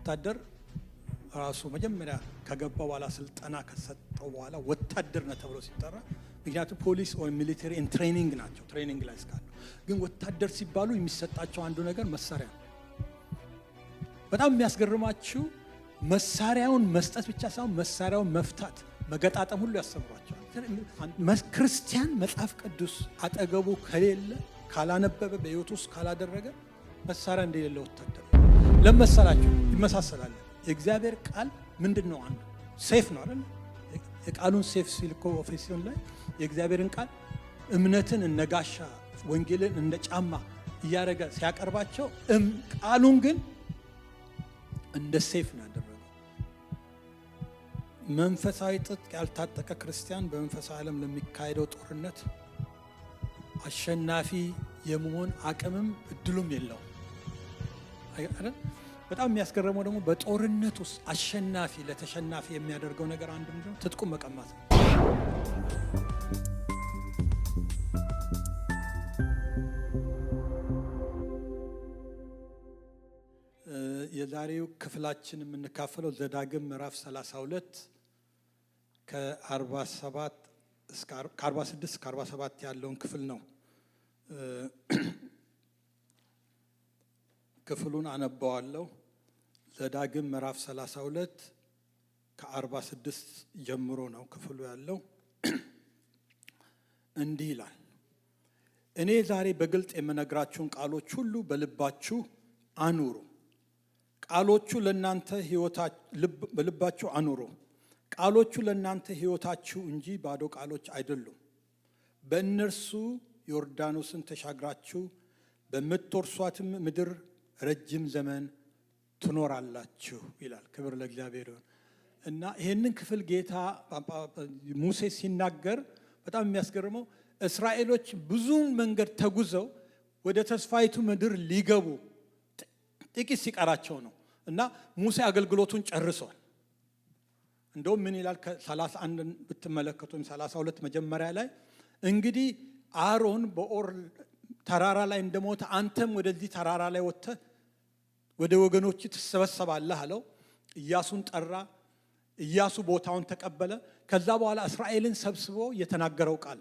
ወታደር ራሱ መጀመሪያ ከገባ በኋላ ስልጠና ከሰጠው በኋላ ወታደር ነው ተብሎ ሲጠራ፣ ምክንያቱም ፖሊስ ወይ ሚሊተሪ ኢን ትሬኒንግ ናቸው፣ ትሬኒንግ ላይ እስካሉ። ግን ወታደር ሲባሉ የሚሰጣቸው አንዱ ነገር መሳሪያ ነው። በጣም የሚያስገርማችሁ መሳሪያውን መስጠት ብቻ ሳይሆን መሳሪያውን መፍታት፣ መገጣጠም ሁሉ ያስተምሯቸዋል። ክርስቲያን መጽሐፍ ቅዱስ አጠገቡ ከሌለ ካላነበበ በህይወቱ ውስጥ ካላደረገ መሳሪያ እንደሌለ ወታደር ለመሰላችሁ ይመሳሰላል። የእግዚአብሔር ቃል ምንድነው? አንዱ ሴፍ ነው አይደል? የቃሉን ሴፍ ሲልኮ ኦፌሲዮን ላይ የእግዚአብሔርን ቃል እምነትን እንደጋሻ ወንጌልን እንደ ጫማ እያደረገ ሲያቀርባቸው ቃሉን ግን እንደ ሴፍ ነው ያደረገው። መንፈሳዊ ጥጥ ያልታጠቀ ክርስቲያን በመንፈሳዊ ዓለም ለሚካሄደው ጦርነት አሸናፊ የመሆን አቅምም እድሉም የለውም አይደል? በጣም የሚያስገርመው ደግሞ በጦርነት ውስጥ አሸናፊ ለተሸናፊ የሚያደርገው ነገር አንዱ ምንድነው? ትጥቁን መቀማት ነው። የዛሬው ክፍላችን የምንካፈለው ዘዳግም ምዕራፍ 32 ከ46 እስከ 47 ያለውን ክፍል ነው። ክፍሉን አነባዋለሁ። ዘዳግም ምዕራፍ 32 ከ46 ጀምሮ ነው ክፍሉ ያለው። እንዲህ ይላል። እኔ ዛሬ በግልጥ የምነግራችሁን ቃሎች ሁሉ በልባችሁ አኑሩ። ቃሎቹ ለእናንተ በልባችሁ አኑሩ። ቃሎቹ ለእናንተ ሕይወታችሁ እንጂ ባዶ ቃሎች አይደሉም። በእነርሱ ዮርዳኖስን ተሻግራችሁ በምትወርሷትም ምድር ረጅም ዘመን ትኖራላችሁ ይላል። ክብር ለእግዚአብሔር ይሁን። እና ይህንን ክፍል ጌታ ሙሴ ሲናገር በጣም የሚያስገርመው እስራኤሎች ብዙውን መንገድ ተጉዘው ወደ ተስፋይቱ ምድር ሊገቡ ጥቂት ሲቀራቸው ነው። እና ሙሴ አገልግሎቱን ጨርሷል። እንደውም ምን ይላል? ከ31 ብትመለከቱ 32 መጀመሪያ ላይ እንግዲህ አሮን በኦር ተራራ ላይ እንደሞተ አንተም ወደዚህ ተራራ ላይ ወጥተህ ወደ ወገኖች ትሰበሰባለህ አለው። ኢያሱን ጠራ። ኢያሱ ቦታውን ተቀበለ። ከዛ በኋላ እስራኤልን ሰብስቦ የተናገረው ቃል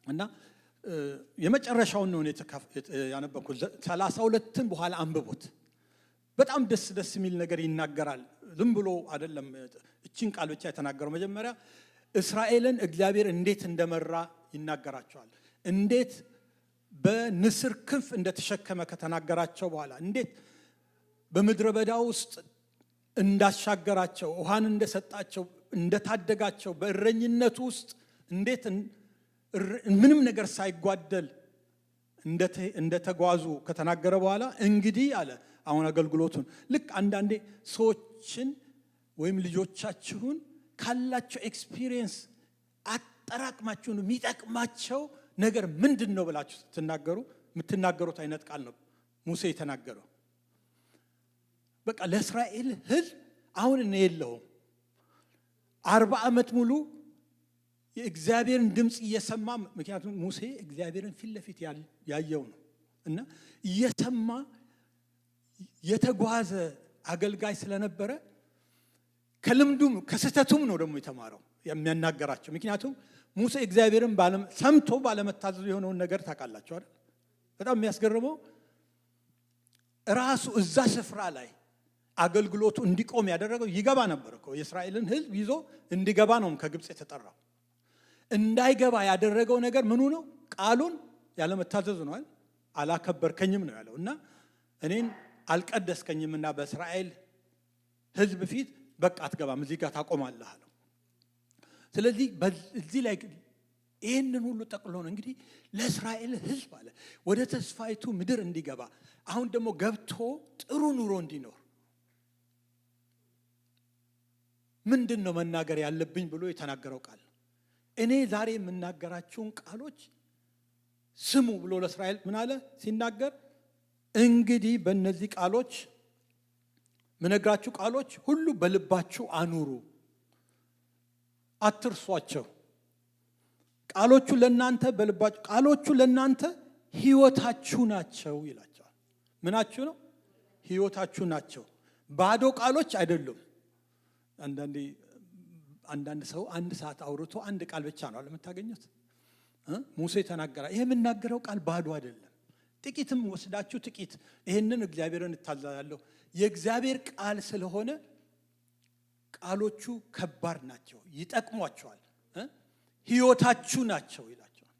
እና የመጨረሻውን ነው ያነበብኩት። 32ን በኋላ አንብቦት በጣም ደስ የሚል ነገር ይናገራል። ዝም ብሎ አይደለም እቺን ቃል ብቻ የተናገረው። መጀመሪያ እስራኤልን እግዚአብሔር እንዴት እንደመራ ይናገራቸዋል። እንዴት በንስር ክንፍ እንደተሸከመ ከተናገራቸው በኋላ እንዴት በምድረ በዳ ውስጥ እንዳሻገራቸው፣ ውሃን እንደሰጣቸው፣ እንደታደጋቸው፣ በእረኝነቱ ውስጥ እንዴት ምንም ነገር ሳይጓደል እንደተጓዙ ከተናገረ በኋላ እንግዲህ አለ አሁን አገልግሎቱን ልክ አንዳንዴ ሰዎችን ወይም ልጆቻችሁን ካላቸው ኤክስፒሪየንስ አጠራቅማችሁ የሚጠቅማቸው ነገር ምንድን ነው ብላችሁ ስትናገሩ የምትናገሩት አይነት ቃል ነው ሙሴ የተናገረው። በቃ ለእስራኤል ሕዝብ አሁን እኔ የለውም 40 ዓመት ሙሉ የእግዚአብሔርን ድምፅ እየሰማ፣ ምክንያቱም ሙሴ እግዚአብሔርን ፊት ለፊት ያየው ነው እና እየሰማ የተጓዘ አገልጋይ ስለነበረ ከልምዱም ከስህተቱም ነው ደግሞ የተማረው የሚያናገራቸው። ምክንያቱም ሙሴ እግዚአብሔርን ሰምቶ ባለመታዘዙ የሆነውን ነገር ታውቃላችሁ አይደል? በጣም የሚያስገርመው ራሱ እዛ ስፍራ ላይ አገልግሎቱ እንዲቆም ያደረገው ይገባ ነበር እኮ የእስራኤልን ሕዝብ ይዞ እንዲገባ ነው ከግብፅ የተጠራው። እንዳይገባ ያደረገው ነገር ምኑ ነው? ቃሉን ያለመታዘዙ ነው አይደል? አላከበርከኝም ነው ያለው እና እኔን አልቀደስከኝምና በእስራኤል ሕዝብ ፊት በቃ አትገባም፣ እዚህ ጋር ታቆማለህ አለው። ስለዚህ በዚህ ላይ ይህንን ሁሉ ጠቅሎ ነው እንግዲህ ለእስራኤል ሕዝብ አለ ወደ ተስፋይቱ ምድር እንዲገባ፣ አሁን ደግሞ ገብቶ ጥሩ ኑሮ እንዲኖር ምንድን ነው መናገር ያለብኝ ብሎ የተናገረው ቃል። እኔ ዛሬ የምናገራቸውን ቃሎች ስሙ ብሎ ለእስራኤል ምን አለ ሲናገር? እንግዲህ በእነዚህ ቃሎች ምነግራችሁ ቃሎች ሁሉ በልባችሁ አኑሩ፣ አትርሷቸው። ቃሎቹ ለእናንተ በልባችሁ፣ ቃሎቹ ለእናንተ ሕይወታችሁ ናቸው ይላቸዋል። ምናችሁ ነው? ሕይወታችሁ ናቸው። ባዶ ቃሎች አይደሉም። አንዳንድ ሰው አንድ ሰዓት አውርቶ አንድ ቃል ብቻ ነው ለምታገኙት። ሙሴ ተናገረ። ይሄ የምናገረው ቃል ባዶ አይደለም። ጥቂትም ወስዳችሁ ጥቂት ይሄንን እግዚአብሔርን እታዘዛለሁ የእግዚአብሔር ቃል ስለሆነ ቃሎቹ ከባድ ናቸው፣ ይጠቅሟቸዋል፣ ሕይወታችሁ ናቸው ይላቸዋል።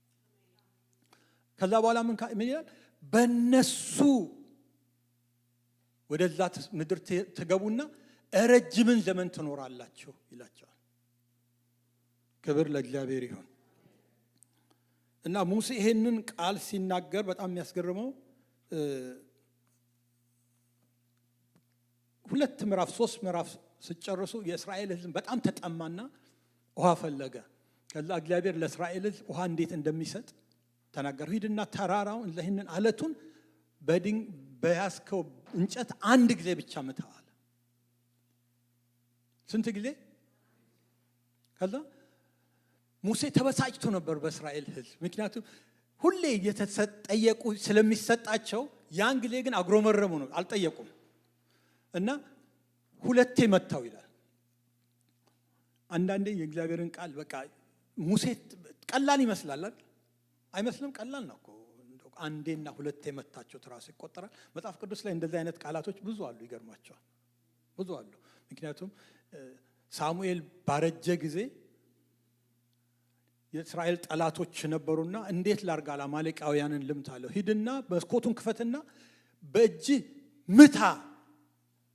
ከዛ በኋላ ምን ይላል? በእነሱ ወደዛ ምድር ትገቡና ረጅምን ዘመን ትኖራላችሁ ይላቸዋል። ክብር ለእግዚአብሔር ይሁን። እና ሙሴ ይሄንን ቃል ሲናገር በጣም የሚያስገርመው 2 ምዕራፍ 3 ምዕራፍ ሲጨርሱ የእስራኤል ሕዝብ በጣም ተጠማና ውሃ ፈለገ። ከዛ እግዚአብሔር ለእስራኤል ሕዝብ ውሃ እንዴት እንደሚሰጥ ተናገረ። ሂድና ተራራውን ለህንን አለቱን በያዝከው እንጨት አንድ ጊዜ ብቻ ምታ አለ። ስንት ጊዜ? ከዛ ሙሴ ተበሳጭቶ ነበር በእስራኤል ሕዝብ። ምክንያቱም ሁሌ እየተጠየቁ ስለሚሰጣቸው ያን ጊዜ ግን አግሮመረሙ ነው፣ አልጠየቁም። እና 2 መታው ይላል። አንዳንዴ የእግዚአብሔርን ቃል በቃ ሙሴ ቀላል ይመስላል አይመስልም? ቀላል ነው እኮ። አንዴና 2 መታቸው ትራሱ ይቆጠራል። መጽሐፍ ቅዱስ ላይ እንደዚህ አይነት ቃላቶች ብዙ አሉ። ይገርማቸዋል፣ ብዙ አሉ። ምክንያቱም ሳሙኤል ባረጀ ጊዜ የእስራኤል ጠላቶች ነበሩና እንዴት ላርጋ አማሌቃውያንን ልምታ አለው። ሂድና መስኮቱን ክፈትና በእጅ ምታ።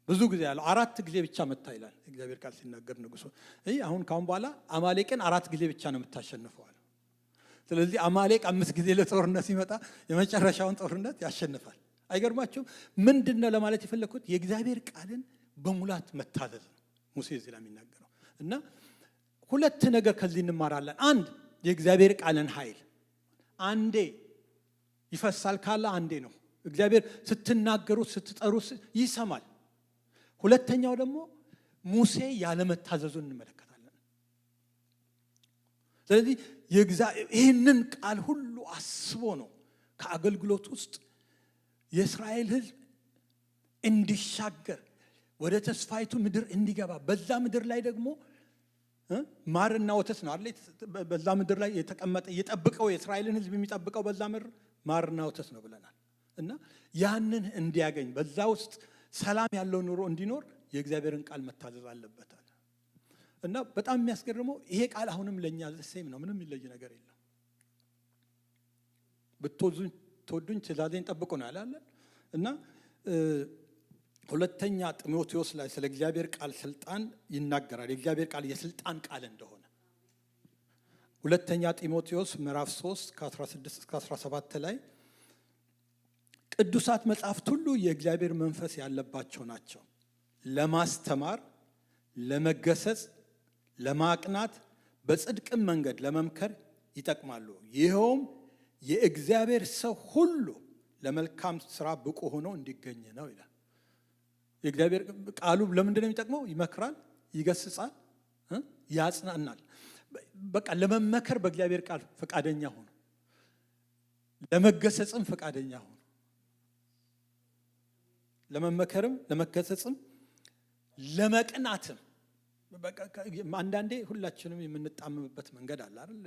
ብዙ ጊዜ ያለው 4 ጊዜ ብቻ መታ ይላል እግዚአብሔር ቃል ሲናገር ንጉሡ። አሁን ካሁን በኋላ አማሌቅን 4 ጊዜ ብቻ ነው የምታሸንፈው። ስለዚህ አማሌቅ 5 ጊዜ ለጦርነት ሲመጣ የመጨረሻውን ጦርነት ያሸንፋል። አይገርማችሁም? ምንድነው ለማለት የፈለኩት? የእግዚአብሔር ቃልን በሙላት መታዘዝ ነው ሙሴ እዚህ ላይ የሚናገረው። እና 2 ነገር ከዚህ እንማራለን። አንድ የእግዚአብሔር ቃልን ኃይል፣ አንዴ ይፈሳል ካለ አንዴ ነው። እግዚአብሔር ስትናገሩት ስትጠሩት ይሰማል። ሁለተኛው ደግሞ ሙሴ ያለመታዘዙን እንመለከታለን። ስለዚህ ይህንን ቃል ሁሉ አስቦ ነው ከአገልግሎት ውስጥ የእስራኤል ሕዝብ እንዲሻገር ወደ ተስፋይቱ ምድር እንዲገባ፣ በዛ ምድር ላይ ደግሞ ማርና ወተት ነው አይደል? በዛ ምድር ላይ የተቀመጠ የጠብቀው የእስራኤልን ሕዝብ የሚጠብቀው በዛ ምድር ማርና ወተት ነው ብለናል። እና ያንን እንዲያገኝ በዛ ውስጥ ሰላም ያለው ኑሮ እንዲኖር የእግዚአብሔርን ቃል መታዘዝ አለበታል። እና በጣም የሚያስገርመው ይሄ ቃል አሁንም ለኛ ዘሴም ነው። ምንም የሚለይ ነገር የለም። ብትወዱኝ ትእዛዜን ጠብቁ ነው ያለ። እና 2ኛ ጢሞቴዎስ ላይ ስለ እግዚአብሔር ቃል ስልጣን ይናገራል። የእግዚአብሔር ቃል የስልጣን ቃል እንደሆነ 2ኛ ጢሞቴዎስ ምዕራፍ 3 ከ16 እስከ 17 ላይ ቅዱሳት መጻሕፍት ሁሉ የእግዚአብሔር መንፈስ ያለባቸው ናቸው፣ ለማስተማር፣ ለመገሰጽ፣ ለማቅናት፣ በጽድቅም መንገድ ለመምከር ይጠቅማሉ። ይኸውም የእግዚአብሔር ሰው ሁሉ ለመልካም ስራ ብቁ ሆኖ እንዲገኝ ነው ይላል። የእግዚአብሔር ቃሉ ለምንድን ነው የሚጠቅመው? ይመክራል፣ ይገስጻል፣ ያጽናናል። በቃ ለመመከር በእግዚአብሔር ቃል ፈቃደኛ ሆኑ፣ ለመገሰጽም ፈቃደኛ ሆኑ። ለመመከርም ለመገሰጽም ለመቅናትም። አንዳንዴ ሁላችንም የምንጣመምበት መንገድ አለ አይደል?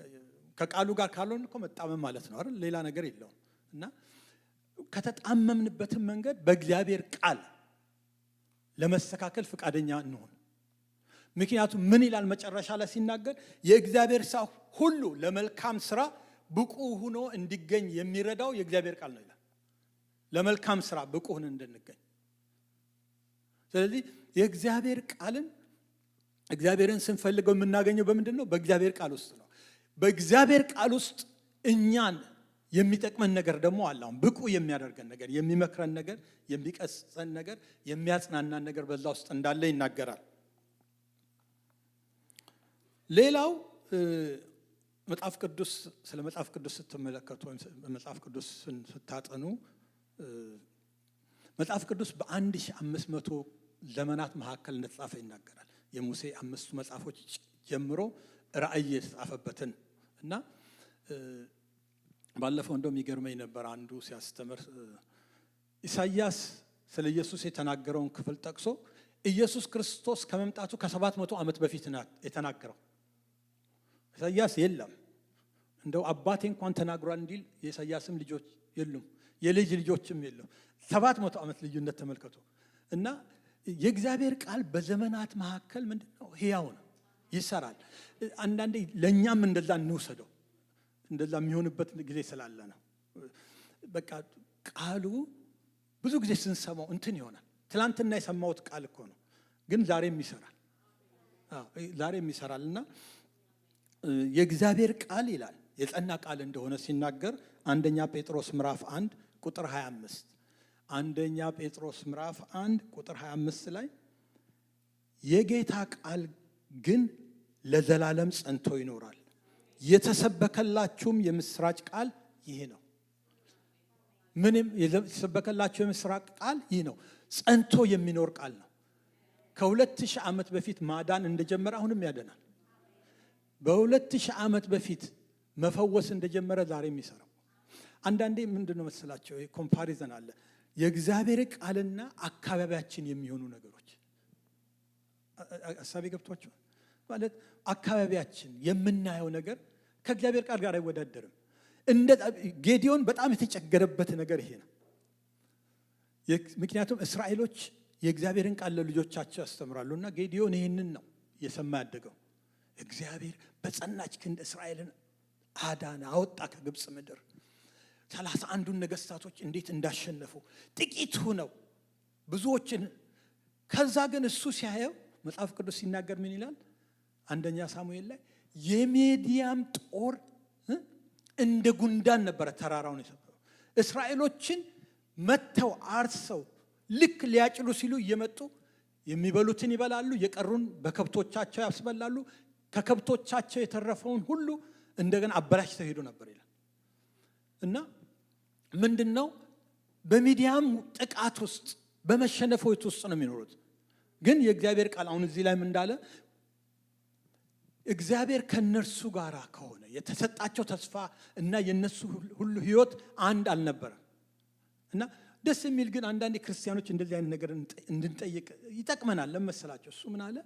ከቃሉ ጋር ካልሆነ እኮ መጣመም ማለት ነው አይደል? ሌላ ነገር የለውም። እና ከተጣመምንበትም መንገድ በእግዚአብሔር ቃል ለመስተካከል ፈቃደኛ እንሆን። ምክንያቱም ምን ይላል መጨረሻ ላይ ሲናገር? የእግዚአብሔር ሰው ሁሉ ለመልካም ስራ ብቁ ሆኖ እንዲገኝ የሚረዳው የእግዚአብሔር ቃል ነው ይላል። ለመልካም ስራ ብቁ ሆነን እንድንገኝ። ስለዚህ የእግዚአብሔር ቃልን እግዚአብሔርን ስንፈልገው የምናገኘው በምንድን ነው? በእግዚአብሔር ቃል ውስጥ ነው። በእግዚአብሔር ቃል ውስጥ እኛን የሚጠቅመን ነገር ደግሞ አለ። አሁን ብቁ የሚያደርገን ነገር፣ የሚመክረን ነገር፣ የሚቀስጸን ነገር፣ የሚያጽናናን ነገር በዛ ውስጥ እንዳለ ይናገራል። ሌላው መጽሐፍ ቅዱስ ስለ መጽሐፍ ቅዱስ ስትመለከቱ ወይም መጽሐፍ ቅዱስ ስታጠኑ መጽሐፍ ቅዱስ በ1500 ዘመናት መካከል እንደተጻፈ ይናገራል። የሙሴ 5ቱ መጽሐፎች ጀምሮ ራእይ የተጻፈበትን እና ባለፈው እንደውም ይገርመኝ ነበር አንዱ ሲያስተምር ኢሳይያስ ስለ ኢየሱስ የተናገረውን ክፍል ጠቅሶ ኢየሱስ ክርስቶስ ከመምጣቱ ከ700 ዓመት በፊት የተናገረው። ኢሳይያስ የለም እንደው አባቴ እንኳን ተናግሯል እንዲል የኢሳይያስም ልጆች የሉም፣ የልጅ ልጆችም የሉም። 700 ዓመት ልዩነት ተመልከቱ። እና የእግዚአብሔር ቃል በዘመናት መካከል ምንድነው? ሕያው ነው፣ ይሰራል። አንዳንዴ ለኛም እንደዛ እንውሰደው፣ እንደዛ የሚሆንበት ጊዜ ስላለ ነው። በቃ ቃሉ ብዙ ጊዜ ስንሰማው እንትን ይሆናል። ትላንትና የሰማሁት ቃል እኮ ነው፣ ግን ዛሬም ይሰራል። ዛሬም ይሰራልና የእግዚአብሔር ቃል ይላል የጸና ቃል እንደሆነ ሲናገር አንደኛ ጴጥሮስ ምዕራፍ 1 ቁጥር 25 አንደኛ ጴጥሮስ ምዕራፍ 1 ቁጥር 25 ላይ የጌታ ቃል ግን ለዘላለም ጸንቶ ይኖራል፣ የተሰበከላችሁም የምስራች ቃል ይህ ነው። ምንም የተሰበከላችሁ የምስራች ቃል ይህ ነው። ጸንቶ የሚኖር ቃል ነው። ከ2000 ዓመት በፊት ማዳን እንደጀመረ አሁንም ያደናል። በ2000 ዓመት በፊት መፈወስ እንደጀመረ ዛሬ የሚሰራው። አንዳንዴ ምንድነው መሰላቸው ኮምፓሪዘን አለ። የእግዚአብሔር ቃልና አካባቢያችን የሚሆኑ ነገሮች አሳቢ ገብቷቸው ማለት አካባቢያችን የምናየው ነገር ከእግዚአብሔር ቃል ጋር አይወዳደርም። እንደ ጌዲዮን በጣም የተቸገረበት ነገር ይሄ ነው። ምክንያቱም እስራኤሎች የእግዚአብሔርን ቃል ለልጆቻቸው ያስተምራሉና ጌዲዮን ይሄንን ነው የሰማ ያደገው። እግዚአብሔር በጸናች ክንድ እስራኤልን አዳነ፣ አወጣ ከግብጽ ምድር። 31ዱን ነገስታቶች እንዴት እንዳሸነፉ ጥቂት ሆነው ብዙዎችን። ከዛ ግን እሱ ሲያየው መጽሐፍ ቅዱስ ሲናገር ምን ይላል? አንደኛ ሳሙኤል ላይ የሚዲያም ጦር እንደ ጉንዳን ነበረ ተራራውን የሰበረው። እስራኤሎችን መተው አርሰው ልክ ሊያጭሉ ሲሉ እየመጡ የሚበሉትን ይበላሉ፣ የቀሩን በከብቶቻቸው ያስበላሉ። ከከብቶቻቸው የተረፈውን ሁሉ እንደገና አበላሽተው ሄዱ ነበር ይላል። እና ምንድነው በሚዲያም ጥቃት ውስጥ በመሸነፎች ውስጥ ነው የሚኖሩት። ግን የእግዚአብሔር ቃል አሁን እዚህ ላይ ምን እንዳለ እግዚአብሔር ከነርሱ ጋር ከሆነ የተሰጣቸው ተስፋ እና የነሱ ሁሉ ህይወት አንድ አልነበረም። እና ደስ የሚል ግን አንዳንድ ክርስቲያኖች እንደዚህ አይነት ነገር እንድንጠይቅ ይጠቅመናል። ለመሰላቸው እሱ ምን አለ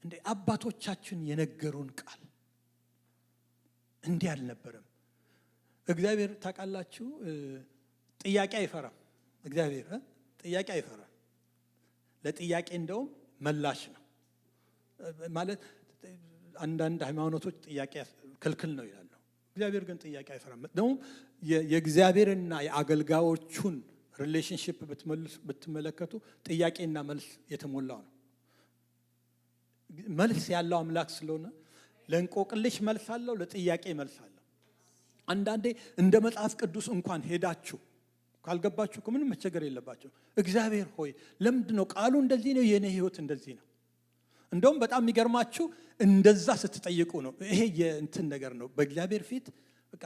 እንደ አባቶቻችን የነገሩን ቃል እንዲህ አልነበረም። እግዚአብሔር ታውቃላችሁ ጥያቄ አይፈራም። እግዚአብሔር ጥያቄ አይፈራም። ለጥያቄ እንደውም መላሽ ነው ማለት። አንዳንድ ሃይማኖቶች ጥያቄ ክልክል ነው ይላሉ። እግዚአብሔር ግን ጥያቄ አይፈራም። ደግሞ የእግዚአብሔርና የአገልጋዮቹን ሪሌሽንሺፕ ብትመለከቱ ጥያቄና መልስ የተሞላው ነው። መልስ ያለው አምላክ ስለሆነ ለእንቆቅልሽ መልስ አለው፣ ለጥያቄ መልስ አለው። አንዳንዴ እንደ መጽሐፍ ቅዱስ እንኳን ሄዳችሁ ካልገባችሁ ምንም መቸገር የለባችሁ። እግዚአብሔር ሆይ ለምንድን ነው ቃሉ እንደዚህ ነው፣ የኔ ህይወት እንደዚህ ነው። እንደውም በጣም የሚገርማችሁ እንደዛ ስትጠይቁ ነው። ይሄ የእንትን ነገር ነው። በእግዚአብሔር ፊት በቃ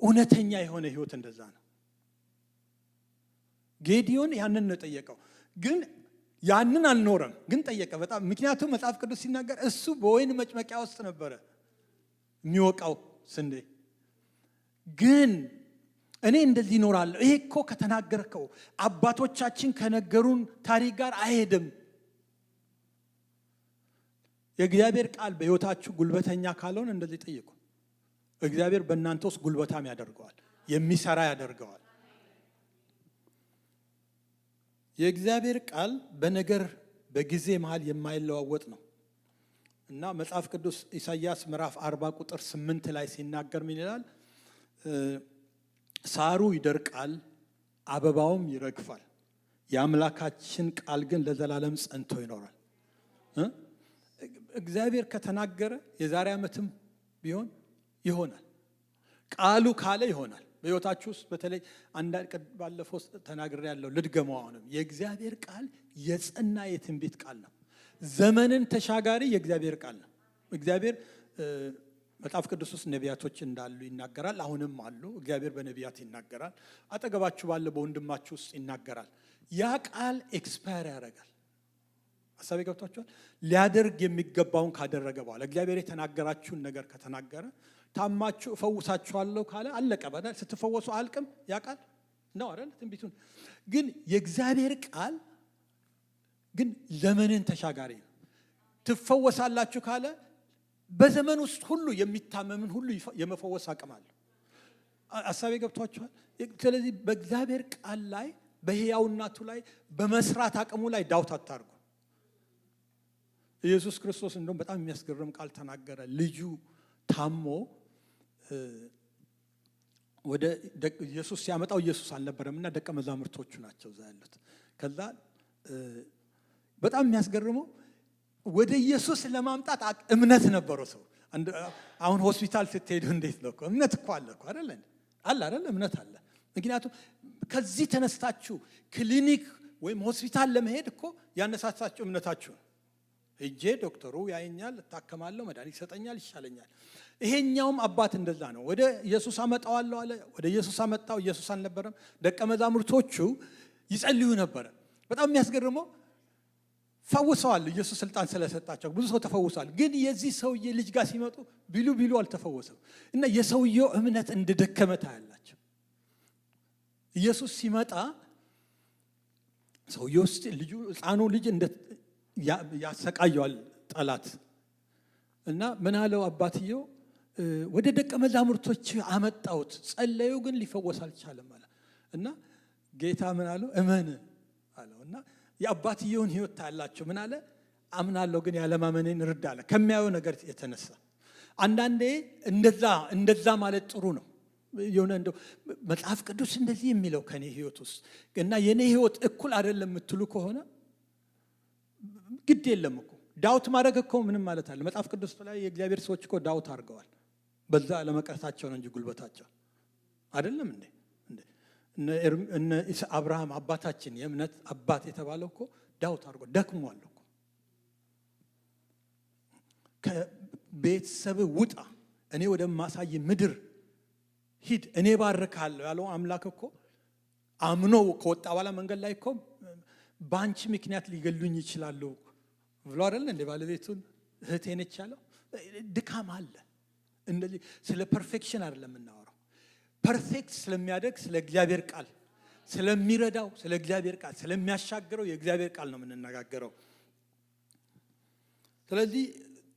እውነተኛ የሆነ ህይወት እንደዛ ነው። ጌዲዮን ያንን ነው ጠየቀው፣ ግን ያንን አልኖረም፣ ግን ጠየቀ በጣም። ምክንያቱም መጽሐፍ ቅዱስ ሲናገር እሱ በወይን መጭመቂያ ውስጥ ነበረ የሚወቃው ስንዴ። ግን እኔ እንደዚህ እኖራለሁ፣ ይሄ እኮ ከተናገርከው አባቶቻችን ከነገሩን ታሪክ ጋር አይሄድም። የእግዚአብሔር ቃል በህይወታችሁ ጉልበተኛ ካልሆነ እንደዚህ ጠይቁ። እግዚአብሔር በእናንተ ውስጥ ጉልበታም ያደርገዋል፣ የሚሰራ ያደርገዋል። የእግዚአብሔር ቃል በነገር በጊዜ መሃል የማይለዋወጥ ነው እና መጽሐፍ ቅዱስ ኢሳይያስ ምዕራፍ 40 ቁጥር 8 ላይ ሲናገር ምን ይላል? ሳሩ ይደርቃል፣ አበባውም ይረግፋል፣ የአምላካችን ቃል ግን ለዘላለም ጸንቶ ይኖራል። እግዚአብሔር ከተናገረ የዛሬ ዓመትም ቢሆን ይሆናል። ቃሉ ካለ ይሆናል። በህይወታችሁ ውስጥ በተለይ አንዳንድ ባለፈው ተናግሬያለሁ፣ ልድገመው። አሁንም የእግዚአብሔር ቃል የጸና የትንቢት ቃል ነው። ዘመንን ተሻጋሪ የእግዚአብሔር ቃል ነው። እግዚአብሔር መጽሐፍ ቅዱስ ውስጥ ነቢያቶች እንዳሉ ይናገራል። አሁንም አሉ። እግዚአብሔር በነቢያት ይናገራል። አጠገባችሁ ባለ በወንድማችሁ ውስጥ ይናገራል። ያ ቃል ኤክስፓየር ያደርጋል። ሐሳቤ ገብቷችኋል? ሊያደርግ የሚገባውን ካደረገ በኋላ እግዚአብሔር የተናገራችሁን ነገር ከተናገረ ታማችሁ እፈውሳችኋለሁ ካለ አለቀ። በቃ ስትፈወሱ አልቅም ያ ቃል ነው አይደል? ትንቢቱን ግን የእግዚአብሔር ቃል ግን ዘመንን ተሻጋሪ ነው። ትፈወሳላችሁ ካለ በዘመን ውስጥ ሁሉ የሚታመምን ሁሉ የመፈወስ አቅም አለው። ሐሳቤ ገብቷችኋል? ስለዚህ በእግዚአብሔር ቃል ላይ በሕያውነቱ ላይ በመስራት አቅሙ ላይ ዳውት አታርጉ። ኢየሱስ ክርስቶስ እንደውም በጣም የሚያስገርም ቃል ተናገረ። ልጁ ታሞ ወደ ኢየሱስ ሲያመጣው ኢየሱስ አልነበረምና ደቀ መዛሙርቶቹ ናቸው እዛ ያሉት። ከዛ በጣም የሚያስገርመው ወደ ኢየሱስ ለማምጣት እምነት ነበረው ሰው። አሁን ሆስፒታል ስትሄዱ እንዴት ነው? እምነት እኮ አለ እኮ አይደል? አለ አይደል? እምነት አለ። ምክንያቱም ከዚህ ተነስታችሁ ክሊኒክ ወይም ሆስፒታል ለመሄድ እኮ ያነሳሳችሁ እምነታችሁ ነው። ሄጄ ዶክተሩ ያየኛል፣ እታከማለሁ፣ መድኃኒት ይሰጠኛል፣ ይሻለኛል። ይሄኛውም አባት እንደዛ ነው። ወደ ኢየሱስ አመጣዋለሁ አለ። ወደ ኢየሱስ አመጣው። ኢየሱስ አልነበረም። ደቀ መዛሙርቶቹ ይጸልዩ ነበረ። በጣም የሚያስገርመው ፈውሰዋል። ኢየሱስ ስልጣን ስለሰጣቸው ብዙ ሰው ተፈውሷል። ግን የዚህ ሰውዬ ልጅ ጋር ሲመጡ ቢሉ አልተፈወሰም። እና የሰውየው እምነት እንደደከመ ታያላቸው። ኢየሱስ ሲመጣ ሰውየው ውስጥ ልጁ ሕፃኑ ልጅ እንደ ያሰቃየዋል ጠላት። እና ምን አለው አባትየው? ወደ ደቀ መዛሙርቶች አመጣሁት፣ ጸለዩ፣ ግን ሊፈወስ አልቻለም አለ። እና ጌታ ምን አለው? እመን አለው። እና የአባትየውን ሕይወት ታያላችሁ። ምን አለ? አምናለሁ፣ ግን ያለማመኔን እርዳ አለ። ከሚያየው ነገር የተነሳ አንዳንዴ እንደዛ ማለት ጥሩ ነው። የሆነ እንደው መጽሐፍ ቅዱስ እንደዚህ የሚለው ከኔ ሕይወት ውስጥ እና የኔ ሕይወት እኩል አይደለም የምትሉ ከሆነ ግድ የለም እኮ ዳውት ማድረግ እኮ ምንም ማለት አለ። መጽሐፍ ቅዱስ ላይ የእግዚአብሔር ሰዎች እኮ ዳውት አድርገዋል። በዛ ለመቅረታቸው ነው እንጂ ጉልበታቸው አይደለም እንዴ? እነ አብርሃም አባታችን የእምነት አባት የተባለው እኮ ዳውት አድርጎ ደክሟል እኮ። ከቤተሰብ ውጣ፣ እኔ ወደማሳይ ምድር ሂድ፣ እኔ ባርካለሁ ያለው አምላክ እኮ አምኖ ከወጣ በኋላ መንገድ ላይ እኮ በአንቺ ምክንያት ሊገሉኝ ይችላሉ ብሎ አይደል እንደ ባለቤቱን እህቴ ነች ያለው። ድካም አለ። እንደዚህ ስለ ፐርፌክሽን አይደለም የምናወራው። ፐርፌክት ስለሚያደግ ስለ እግዚአብሔር ቃል ስለሚረዳው ስለ እግዚአብሔር ቃል ስለሚያሻግረው የእግዚአብሔር ቃል ነው የምንነጋገረው። ስለዚህ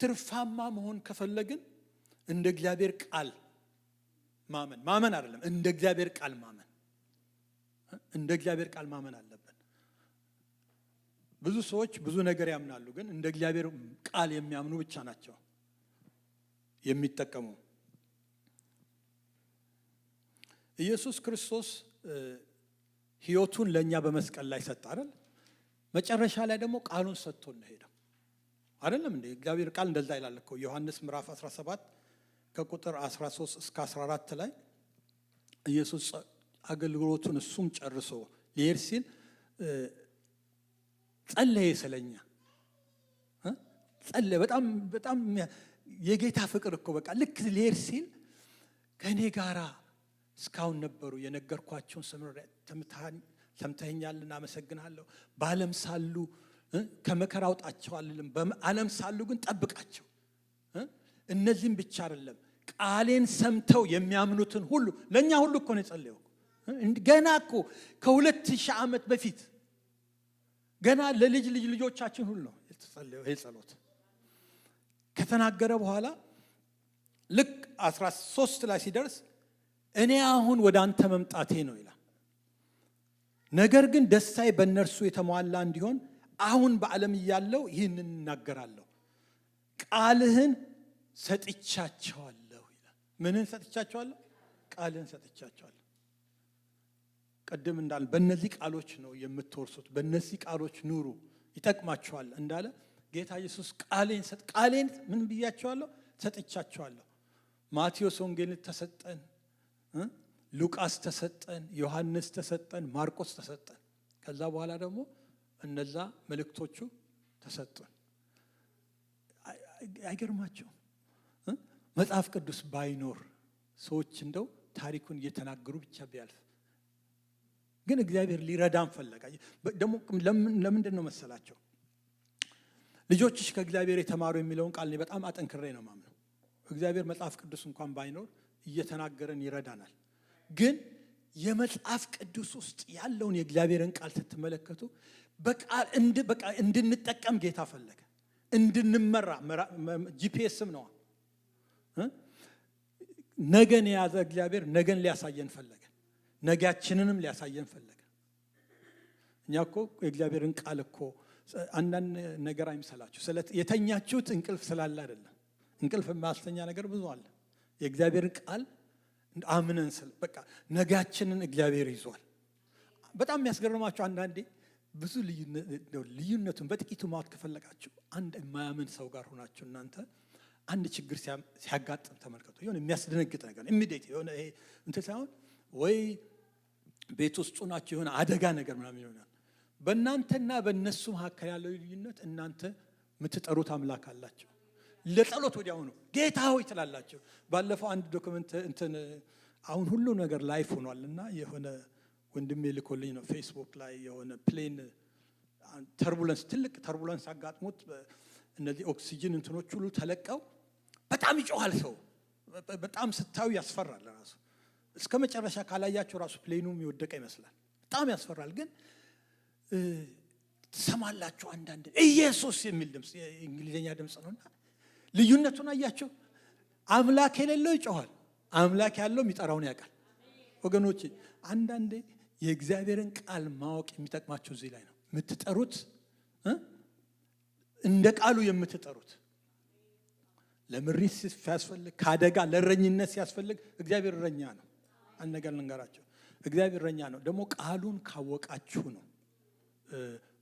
ትርፋማ መሆን ከፈለግን እንደ እግዚአብሔር ቃል ማመን አይደለም፣ እንደ እግዚአብሔር ቃል ማመን፣ እንደ እግዚአብሔር ቃል ማመን አለብን። ብዙ ሰዎች ብዙ ነገር ያምናሉ፣ ግን እንደ እግዚአብሔር ቃል የሚያምኑ ብቻ ናቸው የሚጠቀሙ። ኢየሱስ ክርስቶስ ሕይወቱን ለኛ በመስቀል ላይ ሰጠ አይደል? መጨረሻ ላይ ደግሞ ቃሉን ሰጥቶ ነው ሄደው አይደለም እንዴ? እግዚአብሔር ቃል እንደዛ ይላል እኮ ዮሐንስ ምዕራፍ 17 ከቁጥር 13 እስከ 14 ላይ ኢየሱስ አገልግሎቱን እሱም ጨርሶ ሊሄድ ሲል ጸለየ ስለኛ። ጸለየ። በጣም የጌታ ፍቅር እኮ በቃ ልክ ሊሄድ ሲል ከእኔ ጋራ እስካሁን ነበሩ፣ የነገርኳቸውን ሰምተኸኛልና አመሰግናለሁ። በዓለም ሳሉ ከመከራ አውጣቸዋለሁ፣ በዓለም ሳሉ ግን ጠብቃቸው። እነዚህም ብቻ አይደለም፣ ቃሌን ሰምተው የሚያምኑትን ሁሉ ለእኛ ሁሉ እኮ ነው የጸለየው። ገና እኮ ከ2000 ዓመት በፊት ገና ለልጅ ልጆቻችን ሁሉ ነው የተጸለየው። ይሄ ጸሎት ከተናገረ በኋላ ልክ 13 ላይ ሲደርስ እኔ አሁን ወደ አንተ መምጣቴ ነው ይላል። ነገር ግን ደስታዬ በእነርሱ የተሟላ እንዲሆን አሁን በዓለም እያለሁ ይህንን እናገራለሁ፣ ቃልህን ሰጥቻቸዋለሁ ይላል። ምንን ሰጥቻቸዋለሁ? ቃልህን ሰጥቻቸዋለሁ። ቀደም እንዳለ በእነዚህ ቃሎች ነው የምትወርሱት፣ በእነዚህ ቃሎች ኑሩ ይጠቅማቸዋል እንዳለ ጌታ ኢየሱስ ቃሌን ምን ብያቸዋለሁ? ሰጥቻቸዋለሁ። ማቴዎስ ወንጌል ተሰጠን፣ ሉቃስ ተሰጠን፣ ዮሐንስ ተሰጠን፣ ማርቆስ ተሰጠን። ከዛ በኋላ ደግሞ እነዛ መልእክቶቹ ተሰጡን። አይገርማቸውም? መጽሐፍ ቅዱስ ባይኖር ሰዎች እንደው ታሪኩን እየተናገሩ ብቻ ቢያልፍ፣ ግን እግዚአብሔር ሊረዳን ፈለገ። ደግሞ ለምንድን ነው መሰላቸው? ልጆችሽ ከእግዚአብሔር የተማሩ የሚለውን ቃል እኔ በጣም አጠንክሬ ነው ማምነው። እግዚአብሔር መጽሐፍ ቅዱስ እንኳን ባይኖር እየተናገረን ይረዳናል። ግን የመጽሐፍ ቅዱስ ውስጥ ያለውን የእግዚአብሔርን ቃል ስትመለከቱ በቃ እንድንጠቀም ጌታ ፈለገ። እንድንመራ ጂፒኤስም ነው። ነገን የያዘ እግዚአብሔር ነገን ሊያሳየን ፈለገ። ነጋችንንም ሊያሳየን ፈለገ። እኛ እኮ የእግዚአብሔርን ቃል እኮ አንዳንድ ነገር አይምሰላችሁ። የተኛችሁት እንቅልፍ ስላለ አይደለም። እንቅልፍ የማያስተኛ ነገር ብዙ አለ። የእግዚአብሔርን ቃል አምነን በቃ ነጋችንን እግዚአብሔር ይዟል። በጣም የሚያስገርማችሁ አንዳንዴ ብዙ ልዩነቱን በጥቂቱ ማወቅ ከፈለጋችሁ አንድ የማያምን ሰው ጋር ሆናችሁ እናንተ አንድ ችግር ሲያጋጥም ተመልከቱ። የሆነ የሚያስደነግጥ ነገር ኢሚዲየት የሆነ ይሄ እንትን ሳይሆን ወይ ቤት ውስጥ ሆናችሁ የሆነ አደጋ ነገር ምናምን ይሆናል። በእናንተና በእነሱ መካከል ያለው ልዩነት እናንተ የምትጠሩት አምላክ አላቸው። ለጸሎት ወዲያው ነው ጌታ ሆይ ትላላችሁ። ባለፈው አንድ ዶክመንት እንትን አሁን ሁሉ ነገር ላይፍ ሆኗልና የሆነ ወንድሜ ልኮልኝ ነው ፌስቡክ ላይ የሆነ ፕሌን ተርቡለንስ ትልቅ ተርቡለንስ አጋጥሞት እነዚህ ኦክሲጅን እንትኖች ሁሉ ተለቀው በጣም ይጮሃል። ሰው በጣም ስታዩ ያስፈራል። ራሱ እስከ መጨረሻ ካላያቸው ራሱ ፕሌኑም ይወደቀ ይመስላል። በጣም ያስፈራል። ግን ትሰማላችሁ አንዳንድ ኢየሱስ የሚል ድምፅ የእንግሊዝኛ ድምፅ ነውና ልዩነቱን አያቸው። አምላክ የሌለው ይጮሃል፣ አምላክ ያለው የሚጠራውን ያውቃል። ወገኖች አንዳንዴ የእግዚአብሔርን ቃል ማወቅ የሚጠቅማቸው እዚህ ላይ ነው። የምትጠሩት እንደ ቃሉ የምትጠሩት ለምሪት ሲያስፈልግ ከአደጋ ለእረኝነት ሲያስፈልግ እግዚአብሔር እረኛ ነው። አንድ ነገር ልንገራቸው፣ እግዚአብሔር እረኛ ነው። ደግሞ ቃሉን ካወቃችሁ ነው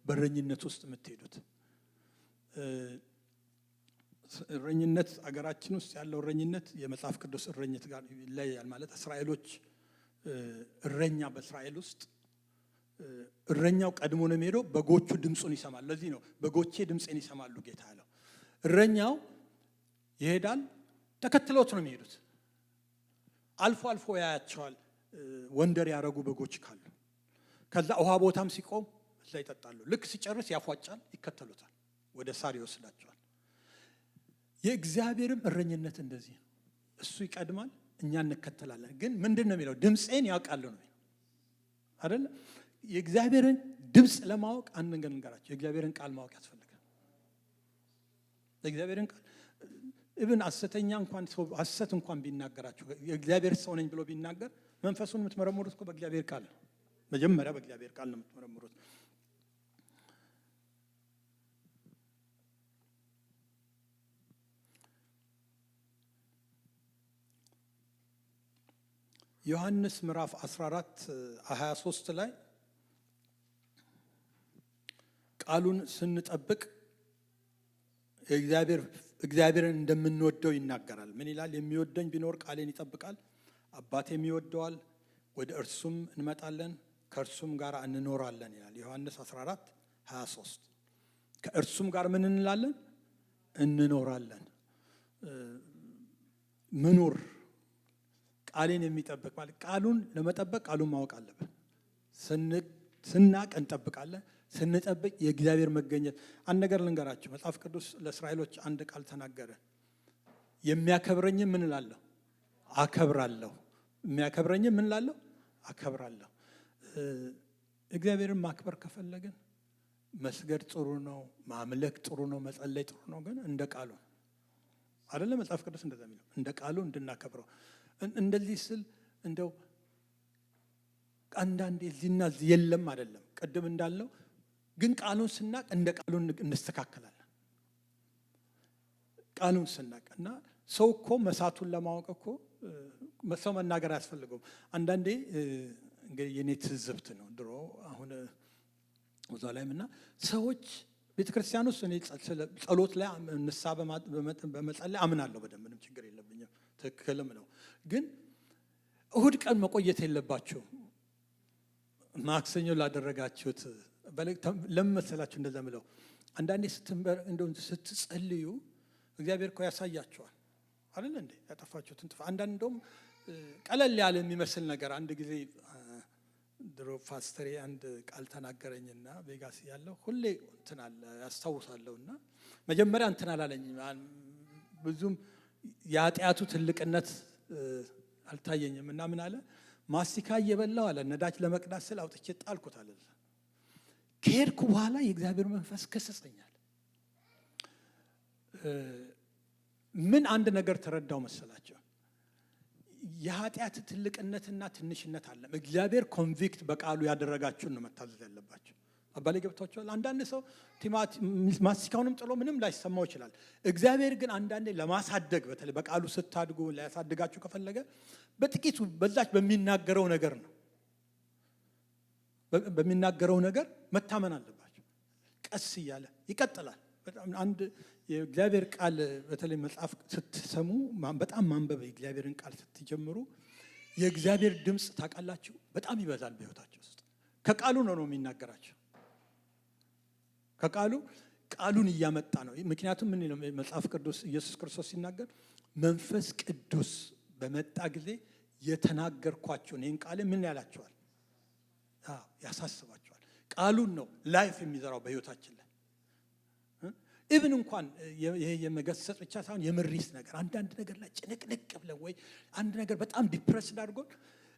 በእረኝነት ውስጥ የምትሄዱት። እረኝነት አገራችን ውስጥ ያለው እረኝነት የመጽሐፍ ቅዱስ እረኝነት ጋር ይለያል። ማለት እስራኤሎች እረኛ በእስራኤል ውስጥ እረኛው ቀድሞ ነው የሚሄደው፣ በጎቹ ድምፁን ይሰማል። ለዚህ ነው በጎቼ ድምፄን ይሰማሉ ጌታ ያለው። እረኛው ይሄዳል፣ ተከትሎት ነው የሚሄዱት። አልፎ አልፎ ያያቸዋል ወንደር ያረጉ በጎች ካሉ። ከዛ ውሃ ቦታም ሲቆም እዛ ይጠጣሉ። ልክ ሲጨርስ ያፏጫል፣ ይከተሉታል፣ ወደ ሳር ይወስዳቸዋል። የእግዚአብሔርም እረኝነት እንደዚህ ነው። እሱ ይቀድማል፣ እኛ እንከተላለን። ግን ምንድን ነው የሚለው? ድምፄን ያውቃሉ ነው አይደል? የእግዚአብሔርን ድምፅ ለማወቅ አንድ ነገር እንገራቸው። የእግዚአብሔርን ቃል ማወቅ ያስፈልጋል። የእግዚአብሔርን ቃል ኢብን ሐሰተኛ እንኳን ሰው ሐሰት እንኳን ቢናገራችሁ የእግዚአብሔር ሰው ነኝ ብሎ ቢናገር መንፈሱን የምትመረምሩት እኮ በእግዚአብሔር ቃል ነው። መጀመሪያ በእግዚአብሔር ቃል ነው የምትመረምሩት። ዮሐንስ ምዕራፍ 14 23 ላይ ቃሉን ስንጠብቅ እግዚአብሔርን እንደምንወደው ይናገራል። ምን ይላል? የሚወደኝ ቢኖር ቃሌን ይጠብቃል፣ አባቴም ይወደዋል፣ ወደ እርሱም እንመጣለን፣ ከእርሱም ጋር እንኖራለን ይላል። ዮሐንስ 14 23 ከእርሱም ጋር ምን እንላለን? እንኖራለን። መኖር ቃሌን የሚጠብቅ ማለት ቃሉን ለመጠበቅ ቃሉን ማወቅ አለብን። ስናቅ እንጠብቃለን። ስንጠብቅ የእግዚአብሔር መገኘት። አንድ ነገር ልንገራችሁ። መጽሐፍ ቅዱስ ለእስራኤሎች አንድ ቃል ተናገረ። የሚያከብረኝም ምን እላለሁ? አከብራለሁ። የሚያከብረኝም ምን እላለሁ? አከብራለሁ። እግዚአብሔርን ማክበር ከፈለግን መስገድ ጥሩ ነው፣ ማምለክ ጥሩ ነው፣ መጸለይ ጥሩ ነው። ግን እንደ ቃሉ አይደለም። መጽሐፍ ቅዱስ እንደዛ የሚለው እንደ ቃሉ እንድናከብረው። እንደዚህ ስል እንደው አንዳንዴ እዚህና እዚህ የለም አይደለም። ቅድም እንዳለው ግን ቃሉን ስናቅ እንደ ቃሉን እንስተካከላለን። ቃሉን ስናቅ እና ሰው እኮ መሳቱን ለማወቅ እኮ ሰው መናገር አያስፈልገውም። አንዳንዴ እንግዲህ የኔ ትዝብት ነው ድሮ አሁን ወዛ ላይም እና ሰዎች ቤተክርስቲያን ውስጥ እኔ ጸሎት ላይ ንስሐ በመጸለይ አምናለሁ በደንብ ምንም ችግር የለብኝም፣ ትክክልም ነው። ግን እሁድ ቀን መቆየት የለባችሁ። ማክሰኞ ላደረጋችሁት ለምን መሰላችሁ እንደዛ ምለው? አንዳንዴ ስትጸልዩ እግዚአብሔር እኮ ያሳያችኋል አይደል እንዴ? ያጠፋችሁትን ጥፋት። አንዳንድ እንደውም ቀለል ያለ የሚመስል ነገር አንድ ጊዜ ድሮ ፓስተሬ አንድ ቃል ተናገረኝና ቬጋስ ያለው ሁሌ እንትን አለ ያስታውሳለሁና መጀመሪያ እንትን አላለኝ ብዙም የኃጢአቱ ትልቅነት አልታየኝም እና ምን አለ ማስቲካ እየበላው አለ ነዳጅ ለመቅዳት ስል አውጥቼ ጣልኩት አለ። ከሄድኩ በኋላ የእግዚአብሔር መንፈስ ገሰጸኛል። ምን አንድ ነገር ተረዳው መሰላቸው? የኃጢአት ትልቅነትና ትንሽነት አለ። እግዚአብሔር ኮንቪክት በቃሉ ያደረጋችሁን ነው መታዘዝ ያለባችሁ። አባሌ ገብቷችኋል? አንዳንድ ሰው ማስቲካውንም ጥሎ ምንም ላይሰማው ይችላል። እግዚአብሔር ግን አንዳንዴ ለማሳደግ በተለይ በቃሉ ስታድጉ ሊያሳድጋችሁ ከፈለገ በጥቂቱ በዛች በሚናገረው ነገር ነው። በሚናገረው ነገር መታመን አለባችሁ። ቀስ እያለ ይቀጥላል። በጣም አንድ የእግዚአብሔር ቃል በተለይ መጽሐፍ ስትሰሙ በጣም ማንበብ የእግዚአብሔርን ቃል ስትጀምሩ የእግዚአብሔር ድምፅ ታውቃላችሁ በጣም ይበዛል በሕይወታችሁ ውስጥ። ከቃሉ ነው የሚናገራቸው። ቃሉን እያመጣ ነው። ምክንያቱም ምን ነው መጽሐፍ ቅዱስ ኢየሱስ ክርስቶስ ሲናገር መንፈስ ቅዱስ በመጣ ጊዜ የተናገርኳቸውን ይህን ቃል ምን ያላቸዋል? ያሳስባቸዋል። ቃሉን ነው ላይፍ የሚዘራው በሕይወታችን ላይ። ኢቭን እንኳን የመገሰጽ ብቻ ሳይሆን የምሪስ ነገር አንዳንድ ነገር ላይ ጭንቅንቅ ብለን ወይ አንድ ነገር በጣም ዲፕረስድ አድርጎን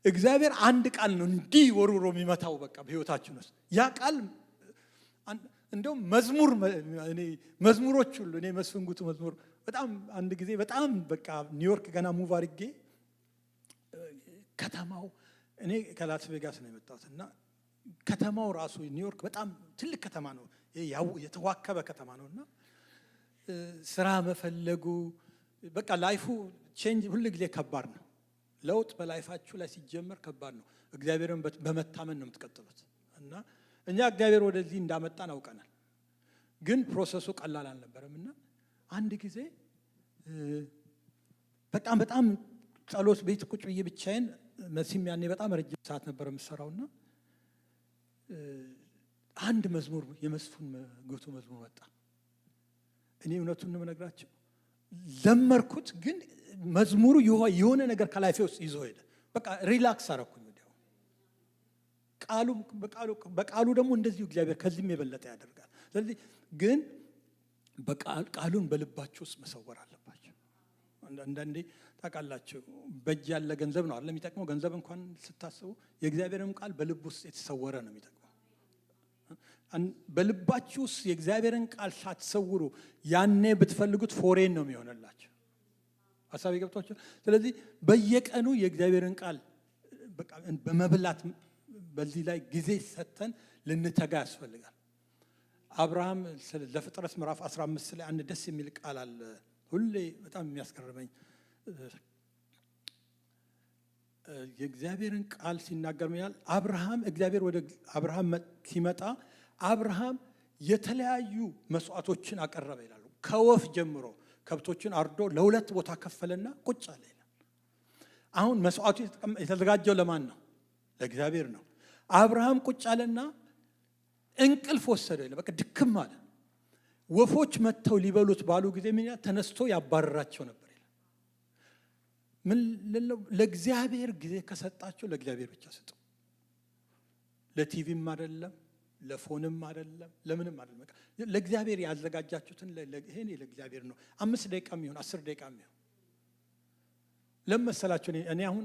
እግዚአብሔር አንድ ቃል ነው እንዲህ ወርውሮ የሚመታው በቃ በሕይወታችን ውስጥ ያ ቃል እንደውም መዝሙሮች ሁሉ እኔ መስፍን ጉቱ መዝሙር በጣም አንድ ጊዜ በጣም በቃ ኒውዮርክ ገና ሙቭ አድርጌ ከተማው እኔ ከላስ ቬጋስ ነው የመጣሁት እና ከተማው ራሱ ኒውዮርክ በጣም ትልቅ ከተማ ነው፣ የተዋከበ ከተማ ነው እና ስራ መፈለጉ በቃ ላይፉ ቼንጅ ሁሉ ጊዜ ከባድ ነው። ለውጥ በላይፋችሁ ላይ ሲጀመር ከባድ ነው። እግዚአብሔርን በመታመን ነው የምትቀጥሉት እና እኛ እግዚአብሔር ወደዚህ እንዳመጣን አውቀናል። ግን ፕሮሰሱ ቀላል አልነበረም እና አንድ ጊዜ በጣም ጸሎት ቤት ቁጭ ብዬ ብቻዬን መሲም ያኔ በጣም ረጅም ሰዓት ነበር የምሰራውና አንድ መዝሙር የመስፍን ጉቱ መዝሙር ወጣ። እኔ እውነቱን ነው የምነግራቸው ዘመርኩት፣ ግን መዝሙሩ የሆነ ነገር ከላይፌ ውስጥ ይዞ ሄደ። በቃ ሪላክስ አረኩኝ ወዲያው። በቃሉ ደግሞ እንደዚሁ እግዚአብሔር ከዚህም የበለጠ ያደርጋል። ስለዚህ ግን ቃሉን በልባችሁ ውስጥ መሰወር አለባቸው። አንዳንዴ ታውቃላችሁ በእጅ ያለ ገንዘብ ነው አይደል የሚጠቅመው። ገንዘብ እንኳን ስታስቡ የእግዚአብሔርን ቃል በልብ ውስጥ የተሰወረ ነው የሚጠቅመው። በልባችሁ ውስጥ የእግዚአብሔርን ቃል ሳትሰውሩ ያኔ ብትፈልጉት ፎሬን ነው የሚሆንላችሁ። ሀሳብ ገብቷችሁ? ስለዚህ በየቀኑ የእግዚአብሔርን ቃል በመብላት በዚህ ላይ ጊዜ ሰጥተን ልንተጋ ያስፈልጋል። አብርሃም ዘፍጥረት ምዕራፍ 15 ላይ አንድ ደስ የሚል ቃል አለ ሁሌ በጣም የሚያስገርመኝ። የእግዚአብሔርን ቃል ሲናገር ይላል እግዚአብሔር ወደ አብርሃም ሲመጣ አብርሃም የተለያዩ መስዋዕቶችን አቀረበ ይላሉ። ከወፍ ጀምሮ ከብቶችን አርዶ ለሁለት ቦታ ከፈለና ቁጭ አለ ይላል። አሁን መስዋዕቱ የተዘጋጀው ለማን ነው? ለእግዚአብሔር ነው። አብርሃም ቁጭ አለና እንቅልፍ ወሰደው ይላል። በቃ ድክም አለ። ወፎች መጥተው ሊበሉት ባሉ ጊዜ ምን ተነስቶ ያባረራቸው ነበር ይላል። ምን ለእግዚአብሔር ጊዜ ከሰጣቸው ለእግዚአብሔር ብቻ ስጡ። ለቲቪም አይደለም፣ ለፎንም አይደለም፣ ለምንም አይደለም። ለእግዚአብሔር ያዘጋጃችሁትን ይሄን ለእግዚአብሔር ነው። 5 ደቂቃም ይሁን 10 ደቂቃም ይሁን ለመሰላችሁ። እኔ አሁን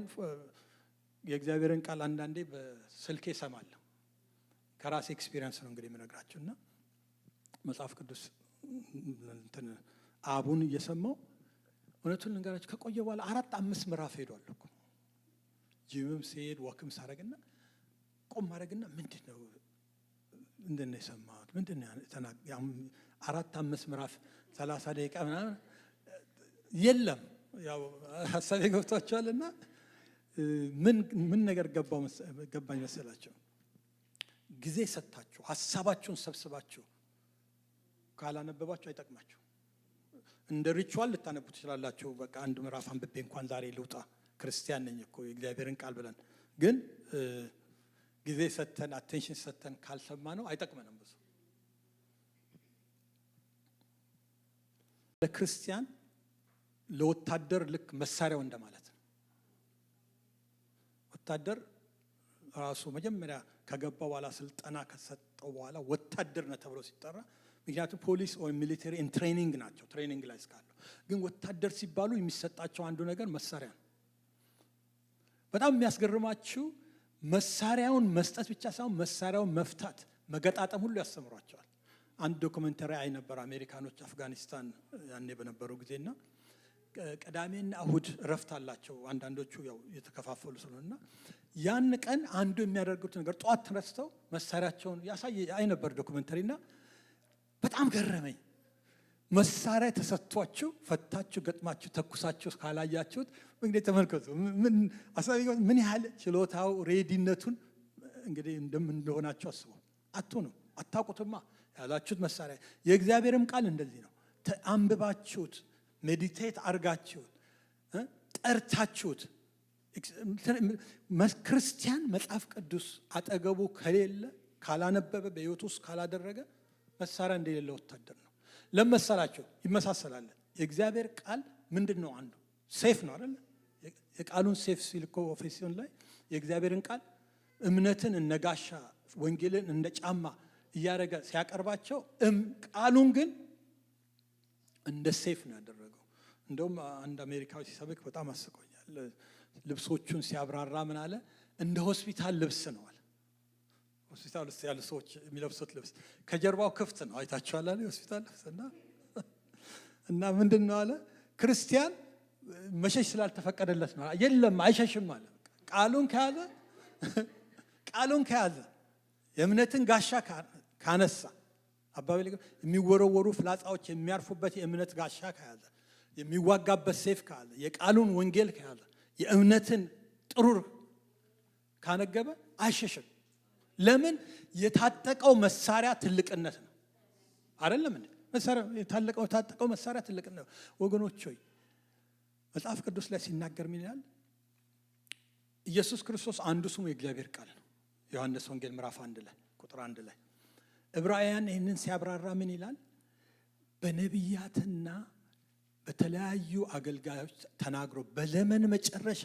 የእግዚአብሔርን ቃል አንዳንዴ በስልኬ እሰማለሁ። ከራሴ ኤክስፒሪየንስ ነው እንግዲህ የምነግራችሁ እና መጽሐፍ ቅዱስ አቡን እየሰማው እውነቱን ልንገራችሁ ከቆየ በኋላ 4-5 ምዕራፍ ሄዷል እኮ ጂምም ሲሄድ ወክም ሳረግና ቆም ማረግና ምንድነው እንደነ የሰማሁት ምንድነው 4-5 ምዕራፍ 30 ደቂቃ ምናምን የለም። ያው ሐሳቤ ገብቷቸዋልና ምን ነገር ገባኝ መሰላቸው? ጊዜ ሰጣችሁ ሐሳባችሁን ሰብስባችሁ ካላነበባችሁ አይጠቅማችሁ። እንደ ሪቹዋል ልታነቡ ትችላላችሁ። በቃ አንድ ምዕራፍ አንብቤ እንኳን ዛሬ ልውጣ ክርስቲያን ነኝ እኮ የእግዚአብሔርን ቃል ብለን፣ ግን ጊዜ ሰተን አቴንሽን ሰተን ካልሰማ ነው አይጠቅመንም። ብዙ ለክርስቲያን ለወታደር ልክ መሳሪያው እንደማለት ነው። ወታደር ራሱ መጀመሪያ ከገባ በኋላ ስልጠና ከሰጠው በኋላ ወታደር ነው ተብሎ ሲጠራ፣ ምክንያቱም ፖሊስ ወይም ሚሊተሪ ትሬኒንግ ናቸው። ትሬኒንግ ላይ እስካሉ ግን ወታደር ሲባሉ የሚሰጣቸው አንዱ ነገር መሳሪያ ነው። በጣም የሚያስገርማችሁ መሳሪያውን መስጠት ብቻ ሳይሆን መሳሪያውን መፍታት መገጣጠም ሁሉ ያስተምሯቸዋል። አንድ ዶክመንተሪ አይ ነበር አሜሪካኖች አፍጋኒስታን ያኔ በነበረው ጊዜና ቅዳሜና እሁድ እረፍት አላቸው። አንዳንዶቹ ያው የተከፋፈሉ ስለሆነና ያን ቀን አንዱ የሚያደርጉት ነገር ጠዋት ተነስተው መሳሪያቸውን አይ ነበር ዶክመንተሪና በጣም ገረመኝ። መሳሪያ ተሰጥቷችሁ ፈታችሁ ገጥማችሁ ተኩሳችሁ ካላያችሁት እንግዲህ ተመልከቱ ምን ያህል ችሎታው ሬዲነቱን እንግዲህ እንደሆናችሁ አስቡ። አትሆኑ አታውቁትማ ያላችሁት መሳሪያ። የእግዚአብሔርም ቃል እንደዚህ ነው። አንብባችሁት ሜዲቴት አድርጋችሁት ጠርታችሁት። ክርስቲያን መጽሐፍ ቅዱስ አጠገቡ ከሌለ ካላነበበ በሕይወቱ ውስጥ ካላደረገ መሳሪያ እንደሌለ ወታደር ነው። ለመሰላችሁ ይመሳሰላል። የእግዚአብሔር ቃል ምንድን ነው? አንዱ ሴፍ ነው አይደል? የቃሉን ሴፍ ሲል እኮ ኦፌሲዮን ላይ የእግዚአብሔርን ቃል እምነትን እንደ ጋሻ ወንጌልን እንደ ጫማ እያደረገ ሲያቀርባቸው ቃሉን ግን እንደ ሴፍ ነው ያደረገው። እንደውም አንድ አሜሪካዊ ሲሰብክ በጣም አስቆኛል። ልብሶቹን ሲያብራራ ምን አለ? እንደ ሆስፒታል ልብስ ነው አለ። ሆስፒታል ውስጥ ያሉ ሰዎች የሚለብሱት ልብስ ከጀርባው ክፍት ነው። አይታችኋል አለ ሆስፒታል ልብስ እና ምንድን ነው አለ? ክርስቲያን መሸሽ ስላልተፈቀደለት ነው። የለም አይሸሽም አለ። ቃሉን ከያዘ የእምነትን ጋሻ ካነሳ አባባል የሚወረወሩ ፍላጻዎች የሚያርፉበት የእምነት ጋሻ ከያዘ የሚዋጋበት ሴፍ ከያዘ የቃሉን ወንጌል ከያዘ የእምነትን ጥሩር ካነገበ አይሸሽም። ለምን? የታጠቀው መሳሪያ ትልቅነት ነው አይደለም እንዴ? የታጠቀው መሳሪያ ትልቅነት ነው። ወገኖች ሆይ መጽሐፍ ቅዱስ ላይ ሲናገር ምን ይላል? ኢየሱስ ክርስቶስ አንዱ ስሙ የእግዚአብሔር ቃል ነው። ዮሐንስ ወንጌል ምዕራፍ 1 ላይ ቁጥር 1 ላይ ዕብራውያን ይህንን ሲያብራራ ምን ይላል? በነቢያትና በተለያዩ አገልጋዮች ተናግሮ በዘመን መጨረሻ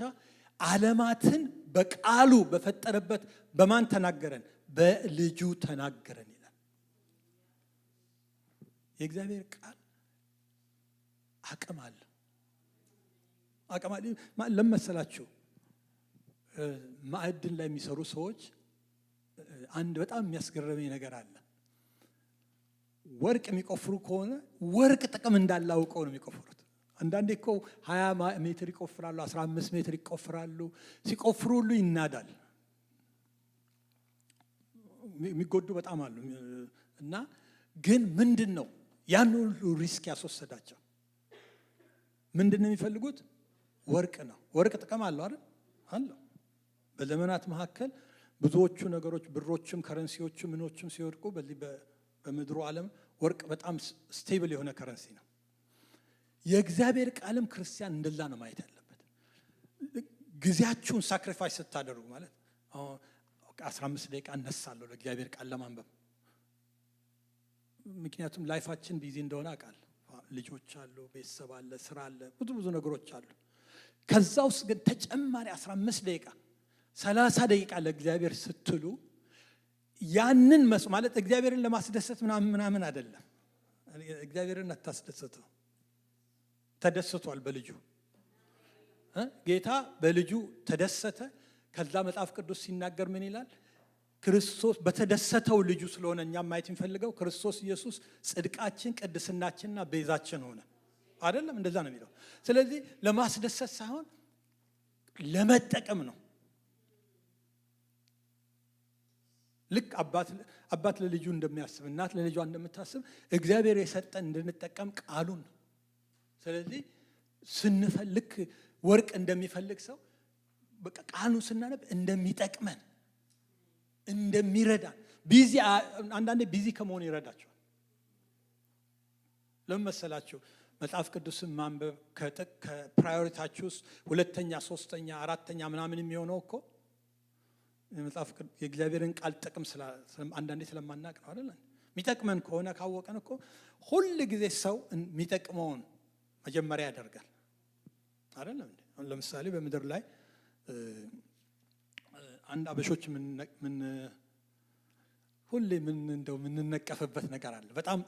ዓለማትን በቃሉ በፈጠረበት በማን ተናገረን? በልጁ ተናገረን ይላል። የእግዚአብሔር ቃል አቅም አለው። ለመሰላችሁ ማዕድን ላይ የሚሰሩ ሰዎች አንድ በጣም የሚያስገርመኝ ነገር አለ። ወርቅ የሚቆፍሩ ከሆነ ወርቅ ጥቅም እንዳላውቀው ነው የሚቆፍሩት። አንዳንዴ እኮ 20 ሜትር ይቆፍራሉ፣ 15 ሜትር ይቆፍራሉ። ሲቆፍሩ ሁሉ ይናዳል። የሚጎዱ በጣም አሉ። እና ግን ምንድን ነው ያን ሁሉ ሪስክ ያስወሰዳቸው? ምንድን ነው የሚፈልጉት? ወርቅ ነው። ወርቅ ጥቅም አለው አይደል? አለው። በዘመናት መካከል ብዙዎቹ ነገሮች ብሮችም ከረንሲዎችም ምኖችም ሲወድቁ በዚህ በምድሩ ዓለም ወርቅ በጣም ስቴብል የሆነ ከረንሲ ነው። የእግዚአብሔር ቃልም ክርስቲያን እንደዛ ነው ማየት ያለበት። ጊዜያችሁን ሳክሪፋይስ ስታደርጉ ማለት 15 ደቂቃ እነሳለሁ ለእግዚአብሔር ቃል ለማንበብ። ምክንያቱም ላይፋችን ቢዚ እንደሆነ አውቃለሁ። ልጆች አሉ፣ ቤተሰብ አለ፣ ስራ አለ፣ ብዙ ነገሮች አሉ። ከዛ ውስጥ ግን ተጨማሪ 15 ደቂቃ 30 ደቂቃ ለእግዚአብሔር ስትሉ ያንን ማለት እግዚአብሔርን ለማስደሰት ምናምን አይደለም። እግዚአብሔርን አታስደሰተው። ተደስቷል በልጁ። ጌታ በልጁ ተደሰተ። ከዛ መጽሐፍ ቅዱስ ሲናገር ምን ይላል? ክርስቶስ በተደሰተው ልጁ ስለሆነ እኛም ማየት የሚፈልገው ክርስቶስ ኢየሱስ ጽድቃችን፣ ቅድስናችንና ቤዛችን ሆነ። አይደለም? እንደዛ ነው የሚለው። ስለዚህ ለማስደሰት ሳይሆን ለመጠቀም ነው። ልክ አባት ለልጁ እንደሚያስብ እናት ለልጇ እንደምታስብ እግዚአብሔር የሰጠን እንድንጠቀም ቃሉን ነው። ስለዚህ ስንፈልግ ወርቅ እንደሚፈልግ ሰው በቃ ቃሉን ስናነብ እንደሚጠቅመን እንደሚረዳን አንዳንዴ ቢዚ ከመሆን ይረዳቸዋል። ለምን መሰላችሁ? መጽሐፍ ቅዱስን ማንበብ ከፕራዮሪታችሁ ውስጥ 2ኛ፣ 3ኛ፣ 4ኛ ምናምን የሚሆነው እኮ የእግዚአብሔርን ቃል ጥቅም አንዳንዴ ስለማናቅ ነው አይደል? የሚጠቅመን ከሆነ ካወቀን እኮ ሁል ጊዜ ሰው የሚጠቅመውን መጀመሪያ ያደርጋል አይደለም? ለምሳሌ በምድር ላይ አንድ አበሾች ሁሌ እንደው የምንነቀፍበት ነገር አለ። በጣም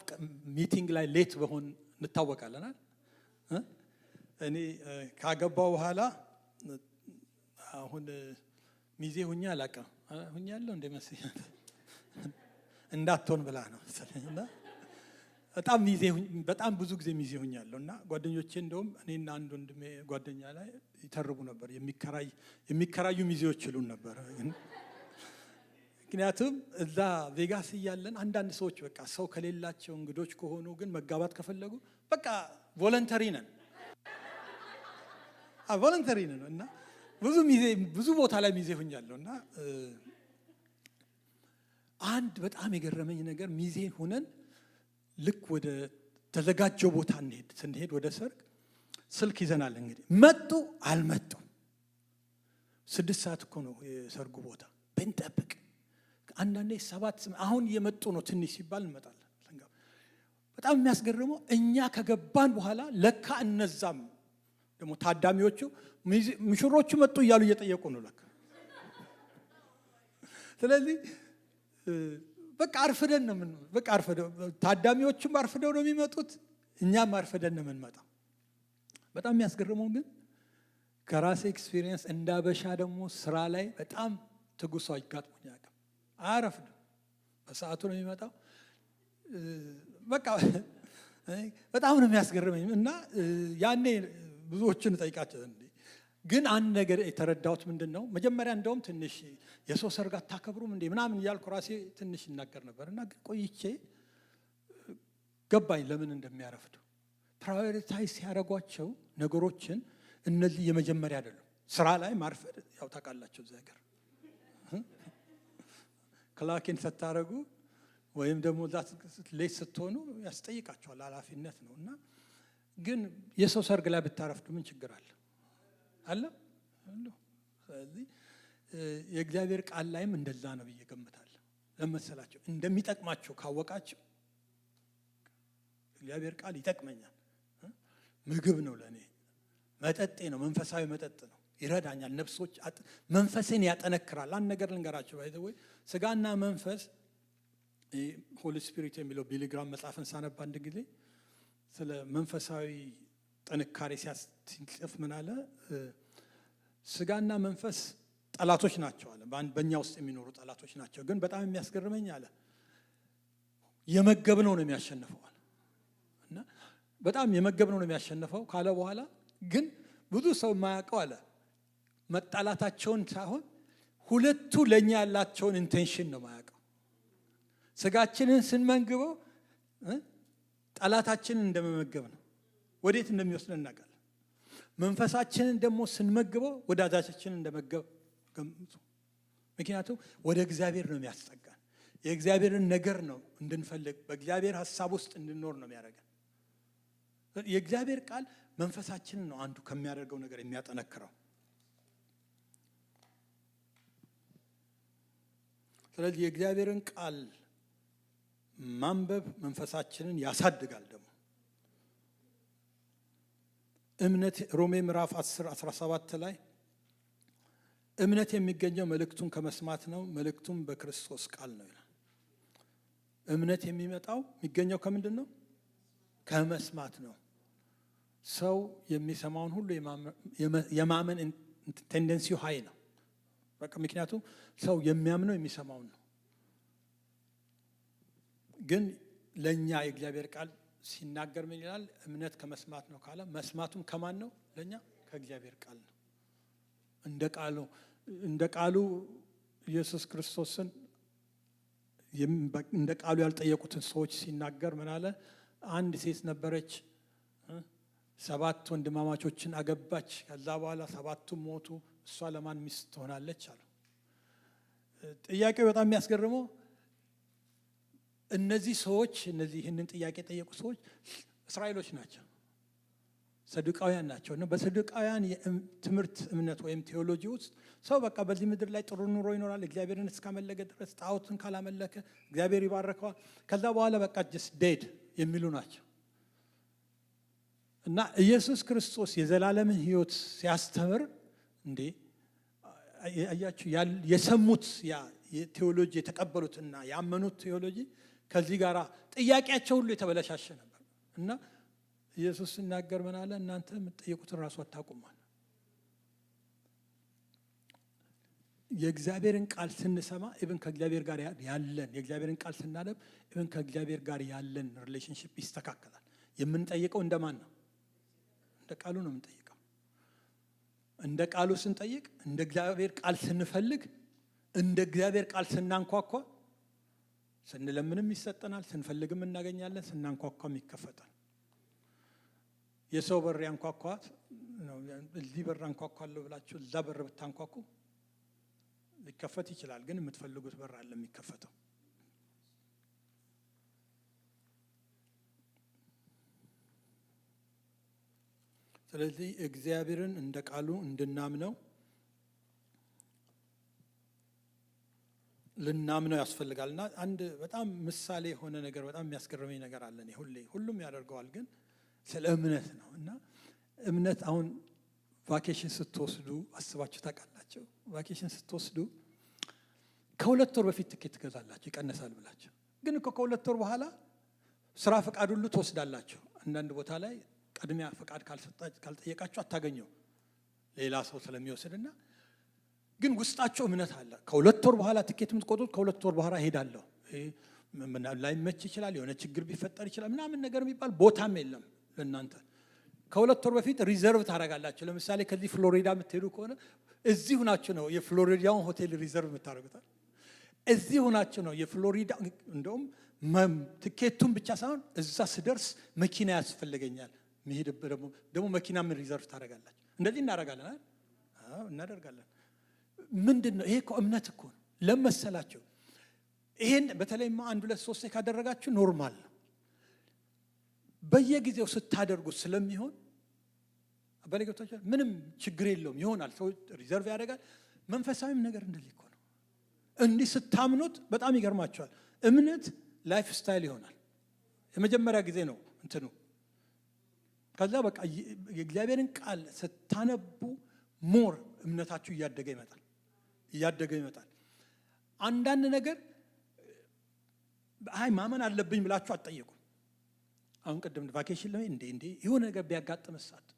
ሚቲንግ ላይ ሌት በሆን እንታወቃለን። እኔ ካገባው በኋላ አሁን ሚዜ ሁኛ አላውቅም። ሁኛለሁ እንደመስለኝ እንዳትሆን ብላ ነው መሰለኝና በጣም ብዙ ጊዜ ሚዜ ሆኛለሁ እና ጓደኞቼ እንደውም እኔና አንድ ወንድሜ ጓደኛ ላይ ይተርቡ ነበር። የሚከራዩ ሚዜዎች ይሉን ነበር። ምክንያቱም እዛ ቬጋስ እያለን አንዳንድ ሰዎች በቃ ሰው ከሌላቸው እንግዶች ከሆኑ ግን መጋባት ከፈለጉ በቃ ቮለንተሪ ነን እና ብዙ ቦታ ላይ ሚዜ ሆኛለሁ እና አንድ በጣም የገረመኝ ነገር ሚዜ ሆነን ልክ ወደ ተዘጋጀው ቦታ ስንሄድ ወደ ሰርግ ስልክ ይዘናል። እንግዲህ መጡ አልመጡም 6 ሰዓት እኮ ነው የሰርጉ ቦታ ብንጠብቅ አንዳንዴ 7 አሁን እየመጡ ነው ትንሽ ሲባል እንመጣለን። በጣም የሚያስገርመው እኛ ከገባን በኋላ ለካ እነዛም ደግሞ ታዳሚዎቹ ሙሽሮቹ መጡ እያሉ እየጠየቁ ነው ለካ። ስለዚህ በቃ አርፍደን ነው ታዳሚዎቹም አርፍደው ነው የሚመጡት፣ እኛም አርፍደን ነው የምንመጣው። በጣም የሚያስገርመው ግን ከራሴ ኤክስፒሪየንስ እንዳበሻ ደግሞ ስራ ላይ በጣም ትጉ ሰው አጋጥሞኝ ያውቃል። አያረፍድም፣ በሰዓቱ ነው የሚመጣው። በቃ በጣም ነው የሚያስገርመኝ እና ያኔ ብዙዎችን ጠይቃቸው ግን አንድ ነገር የተረዳሁት ምንድን ነው፣ መጀመሪያ እንደውም ትንሽ የሰው ሰርግ አታከብሩም እንዴ ምናምን እያልኩ ራሴ ትንሽ ይናገር ነበር እና ቆይቼ ገባኝ ለምን እንደሚያረፍዱ። ፕራዮሪታይዝ ሲያደርጓቸው ነገሮችን እነዚህ የመጀመሪያ አይደሉም። ስራ ላይ ማርፈድ ያው ታውቃላችሁ እዚህ ሀገር ክላኪን ስታደርጉ ወይም ደግሞ ሌት ስትሆኑ ያስጠይቃቸዋል፣ ኃላፊነት ነው እና ግን የሰው ሰርግ ላይ ብታረፍዱ ምን ችግር አለ? ስለዚህ የእግዚአብሔር ቃል ላይም እንደዛ ነው ብዬ ገምታለሁ። ለመሰላቸው እንደሚጠቅማቸው ካወቃቸው እግዚአብሔር ቃል ይጠቅመኛል፣ ምግብ ነው ለኔ፣ መጠጤ ነው፣ መንፈሳዊ መጠጥ ነው፣ ይረዳኛል፣ ነፍሶች መንፈሴን ያጠነክራል። አንድ ነገር ልንገራቸው ባይዘወይ ስጋና መንፈስ ሆሊ ስፒሪት የሚለው ቢሊ ግራም መጽሐፍን ሳነባ አንድ ጊዜ ስለ መንፈሳዊ ጥንካሬ ሲጽፍ ምን አለ? ስጋና መንፈስ ጠላቶች ናቸው አለ። በእኛ ውስጥ የሚኖሩ ጠላቶች ናቸው። ግን በጣም የሚያስገርመኝ አለ የመገብነው ነው የሚያሸንፈው አለ። እና በጣም የመገብነው ነው የሚያሸንፈው ካለ በኋላ ግን ብዙ ሰው የማያውቀው አለ መጣላታቸውን ሳይሆን ሁለቱ ለኛ ያላቸውን ኢንቴንሽን ነው የማያውቀው። ስጋችንን ስንመግበው ጠላታችንን እንደመመገብ ነው፣ ወዴት እንደሚወስደን እናውቃለን። መንፈሳችንን ደግሞ ስንመግበው ወዳጃችንን እንደመገብ ገምቱ። ምክንያቱም ወደ እግዚአብሔር ነው የሚያስጠጋን። የእግዚአብሔርን ነገር ነው እንድንፈልግ፣ በእግዚአብሔር ሀሳብ ውስጥ እንድንኖር ነው የሚያደርገን። የእግዚአብሔር ቃል መንፈሳችንን ነው አንዱ ከሚያደርገው ነገር የሚያጠነክረው። ስለዚህ የእግዚአብሔርን ቃል ማንበብ መንፈሳችንን ያሳድጋል። ደግሞ እምነት ሮሜ ምዕራፍ 10:17 ላይ እምነት የሚገኘው መልእክቱን ከመስማት ነው፣ መልእክቱም በክርስቶስ ቃል ነው ይላል። እምነት የሚገኘው ከምንድን ነው? ከመስማት ነው። ሰው የሚሰማውን ሁሉ የማመን ቴንደንሲው ሀይ ነው። በቃ ምክንያቱም ሰው የሚያምነው የሚሰማውን ነው። ግን ለኛ የእግዚአብሔር ቃል ሲናገር ምን ይላል? እምነት ከመስማት ነው ካለ መስማቱም ከማን ነው? ለኛ ከእግዚአብሔር ቃል ነው። እንደ ቃሉ ኢየሱስ ክርስቶስን እንደ ቃሉ ያልጠየቁትን ሰዎች ሲናገር ምን አለ? አንድ ሴት ነበረች፣ 7 ወንድማማቾችን አገባች። ከዛ በኋላ 7ቱም ሞቱ። እሷ ለማን ሚስት ትሆናለች አለ። ጥያቄው በጣም የሚያስገርመው እነዚህ ሰዎች ይህንን ጥያቄ የጠየቁ ሰዎች እስራኤሎች ናቸው፣ ሰዱቃውያን ናቸው። እና በሰዱቃውያን ትምህርት እምነት ወይም ቴዎሎጂ ውስጥ ሰው በቃ በዚህ ምድር ላይ ጥሩ ኑሮ ይኖራል እግዚአብሔርን እስካመለከ ድረስ፣ ጣዖትን ካላመለከ እግዚአብሔር ይባርከዋል፣ ከዛ በኋላ በቃ ጀስት ዴድ የሚሉ ናቸው። እና ኢየሱስ ክርስቶስ የዘላለምን ሕይወት ሲያስተምር እንዴ አያችሁ የሰሙት ያ ቴዎሎጂ የተቀበሉትና ያመኑት ቴዎሎጂ ከዚህ ጋር ጥያቄያቸው ሁሉ የተበለሻሸ ነበር። እና ኢየሱስ ሲናገር ምን አለ? እናንተ የምትጠይቁትን ራሱ አታውቁም። የእግዚአብሔርን ቃል ስንሰማ ኢቭን ከእግዚአብሔር ጋር ያለን የእግዚአብሔርን ቃል ስናነብ ኢቭን ከእግዚአብሔር ጋር ያለን ሪሌሽንሺፕ ይስተካከላል። የምንጠይቀው እንደማን ነው? እንደ ቃሉ ነው የምንጠይቀው። እንደ ቃሉ ስንጠይቅ፣ እንደ እግዚአብሔር ቃል ስንፈልግ፣ እንደ እግዚአብሔር ቃል ስናንኳኳ፣ ስንለምንም ይሰጠናል፣ ስንፈልግም እናገኛለን፣ ስናንኳኳም ይከፈታል። የሰው በር ያንኳኳት ነው። እዚህ በር አንኳኳለሁ ብላችሁ እዛ በር ብታንኳኩ ሊከፈት ይችላል፣ ግን የምትፈልጉት በር አለ የሚከፈተው። ስለዚህ እግዚአብሔርን እንደ ቃሉ እንድናምነው ልናምነው ያስፈልጋል። እና አንድ በጣም ምሳሌ የሆነ ነገር በጣም የሚያስገርመኝ ነገር አለ። እኔ ሁሉም ያደርገዋል፣ ግን ስለ እምነት ነው። እና እምነት አሁን ቫኬሽን ስትወስዱ አስባችሁ ታውቃላችሁ? ቫኬሽን ስትወስዱ ከ2 ወር በፊት ትኬት ትገዛላችሁ ይቀነሳል ብላችሁ፣ ግን እኮ ከ2 ወር በኋላ ስራ ፈቃድ ሁሉ ትወስዳላችሁ። አንዳንድ ቦታ ላይ ቅድሚያ ፈቃድ ካልጠየቃችሁ አታገኘው ሌላ ሰው ስለሚወስድና፣ ግን ውስጣቸው እምነት አለ። ከ2 ወር በኋላ ትኬት የምትቆጡት ከ2 ወር በኋላ ሄዳለሁ፣ ላይመች ይችላል፣ የሆነ ችግር ቢፈጠር ይችላል ምናምን ነገር የሚባል ቦታም የለም ለእናንተ። ከ2 ወር በፊት ሪዘርቭ ታደርጋላችሁ። ለምሳሌ ከዚህ ፍሎሪዳ የምትሄዱ ከሆነ እዚህ ሁናችሁ ነው የፍሎሪዳውን ሆቴል ሪዘርቭ የምታደርጉታል። እዚህ ሁናችሁ ነው የፍሎሪዳ፣ እንደውም ትኬቱን ብቻ ሳይሆን እዛ ስደርስ መኪና ያስፈልገኛል የሚሄድበት ደግሞ መኪና ምን ሪዘርቭ ታደርጋላችሁ። እንደዚህ እናደርጋለን አይደል? አዎ እናደርጋለን። ምንድን ነው ይሄ? እኮ እምነት እኮ ነው። ለመሰላችሁ ይሄን በተለይማ 1 2 3 ካደረጋችሁ ኖርማል ነው። በየጊዜው ስታደርጉት ስለሚሆን አባለገቶች ምንም ችግር የለውም፣ ይሆናል። ሰው ሪዘርቭ ያደርጋል። መንፈሳዊም ነገር እንደዚህ እኮ ነው። እንዲህ ስታምኑት በጣም ይገርማቸዋል። እምነት ላይፍ ስታይል ይሆናል። የመጀመሪያ ጊዜ ነው እንትኑ። ከዛ በቃ የእግዚአብሔርን ቃል ስታነቡ ሞር እምነታችሁ እያደገ ይመጣል። አንዳንድ ነገር አይ ማመን አለብኝ ብላችሁ አትጠይቁ። አሁን ቅድም ቫኬሽን ላይ እንዴ የሆነ ነገር ቢያጋጥም ሰዓት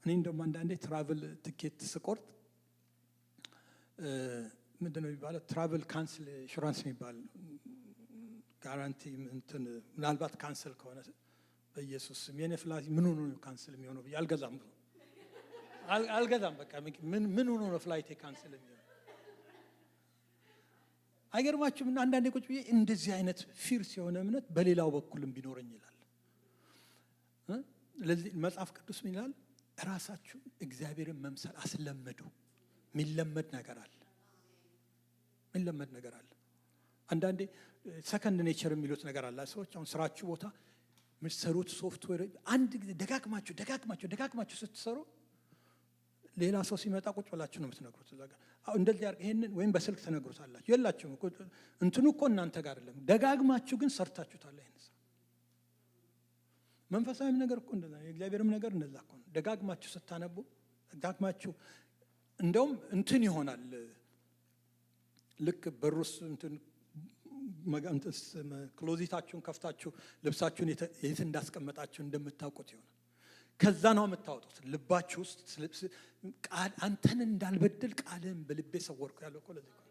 እኔ እንደውም አንዳንዴ ትራቭል ቲኬት ስቆርጥ ምንድነው የሚባለው ትራቭል ካንስል ኢንሹራንስ የሚባል ጋራንቲ እንትን ምናልባት ካንስል ከሆነ በኢየሱስ ስም የኔ ፍላይት ምን ሆኖ ነው ካንስል የሚሆነው ብዬ አልገዛም። በቃ ምን ሆኖ ነው ፍላይቴ ካንስል የሚሆነው? አይገርማችሁም? እና አንዳንዴ ቁጭ ብዬ እንደዚህ አይነት ፊርስ የሆነ እምነት በሌላው በኩልም ቢኖረኝ ይላል። ለዚህ መጽሐፍ ቅዱስ ምን ይላል? ራሳችሁን እግዚአብሔርን መምሰል አስለመዱ። የሚለመድ ነገር አለ። አንዳንዴ ሰከንድ ኔቸር የሚሉት ነገር አለ። ሰዎች አሁን ስራችሁ ቦታ የምትሰሩት ሶፍትዌር አንድ ጊዜ ደጋግማችሁ ስትሰሩ ሌላ ሰው ሲመጣ ቁጭ ብላችሁ ነው የምትነግሩት። እንደዚህ ይሄንን ወይም በስልክ ትነግሩታላችሁ። የላችሁም እንትኑ እኮ እናንተ ጋር አይደለም። ደጋግማችሁ ግን ሰርታችሁታል። ይሄን መንፈሳዊም ነገር እኮ እንደዛ፣ የእግዚአብሔርም ነገር እንደዛ እኮ ነው። ደጋግማችሁ ስታነቡ ደጋግማችሁ እንደውም እንትን ይሆናል። ልክ በሩስ እንትን ክሎዚታችሁን ከፍታችሁ ልብሳችሁን የት እንዳስቀመጣችሁ እንደምታውቁት ይሆናል። ከዛ ነው የምታወጡት ልባችሁ ውስጥ ቃል አንተን እንዳልበድል ቃልህን በልቤ ሰወርኩ ያለው እኮ ለዚህ ነው።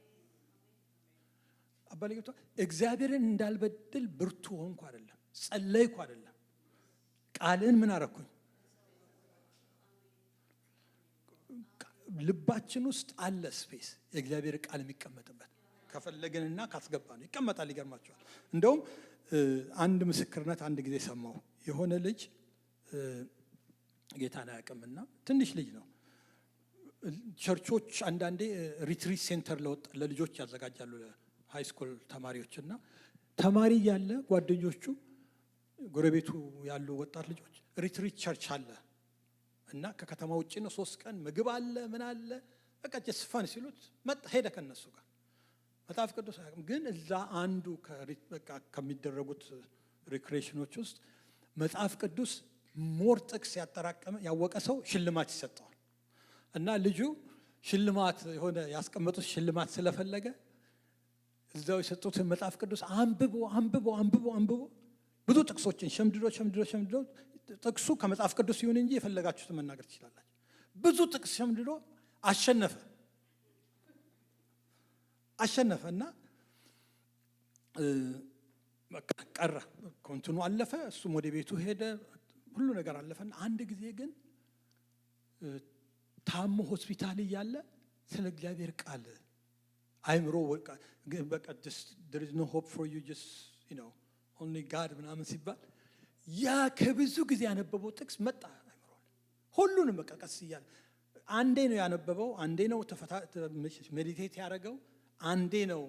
አባለጌቷ እግዚአብሔርን እንዳልበድል ብርቱ ሆንኩ አይደለም፣ ጸለይኩ አይደለም፣ ቃልህን ምን አረኩኝ? ልባችን ውስጥ አለ ስፔስ የእግዚአብሔር ቃል የሚቀመጥበት ከፈለግንና ካስገባ ነው ይቀመጣል። ይገርማቸዋል። እንደውም አንድ ምስክርነት አንድ ጊዜ ሰማሁ። የሆነ ልጅ ጌታን አያውቅምና ትንሽ ልጅ ነው። ቸርቾች አንዳንዴ ሪትሪት ሴንተር ለልጆች ያዘጋጃሉ ለሃይ ስኩል ተማሪዎችና ተማሪ ያለ ጓደኞቹ ጎረቤቱ ያሉ ወጣት ልጆች ሪትሪት ቸርች አለ እና ከከተማ ውጪ ነው፣ 3 ቀን ምግብ አለ ምን አለ በቃ ጀስፋን ሲሉት መጣ ሄደ ከነሱ ጋር። መጽሐፍ ቅዱስ አያውቅም፣ ግን እዛ አንዱ በቃ ከሚደረጉት ሪክሬሽኖች ውስጥ መጽሐፍ ቅዱስ ሞር ጥቅስ ያወቀ ሰው ሽልማት ይሰጠዋል። እና ልጁ ሽልማት የሆነ ያስቀመጡት ሽልማት ስለፈለገ እዛው የሰጡትን መጽሐፍ ቅዱስ አንብቦ ብዙ ጥቅሶችን ሸምድዶ ጥቅሱ ከመጽሐፍ ቅዱስ ይሁን እንጂ የፈለጋችሁትን መናገር ትችላላችሁ። ብዙ ጥቅስ ሸምድዶ አሸነፈ። አሸነፈና በቃ ቀረ። ኮንትኑ አለፈ። እሱም ወደ ቤቱ ሄደ። ሁሉ ነገር አለፈና አንድ ጊዜ ግን ታሞ ሆስፒታል እያለ ስለ እግዚአብሔር ቃል አይምሮ በቃ there is no hope for you, just only God ምናምን ሲባል ያ ከብዙ ጊዜ ያነበበው ጥቅስ መጣ አይምሮ። ሁሉንም በቃ ቀስ እያለ አንዴ ነው ያነበበው፣ አንዴ ነው ሜዲቴት ያደረገው፣ አንዴ ነው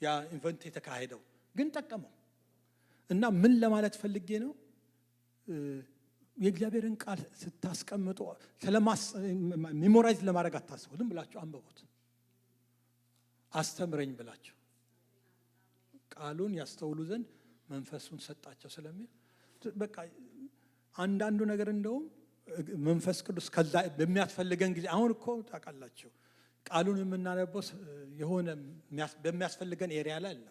ያ ኢንቨንት የተካሄደው፣ ግን ጠቀመው። እና ምን ለማለት ፈልጌ ነው፣ የእግዚአብሔርን ቃል ስታስቀምጡ ሜሞራይዝ ለማድረግ አታስቡ። ዝም ብላችሁ አንብቡት። አስተምረኝ ብላችሁ ቃሉን ያስተውሉ ዘንድ መንፈሱን ሰጣቸው ስለሚል በቃ አንዳንዱ ነገር እንደውም መንፈስ ቅዱስ ከዛ በሚያስፈልገን ጊዜ አሁን እኮ ታውቃላችሁ ቃሉን የምናነበው የሆነ በሚያስፈልገን ኤሪያ ላይ አለ።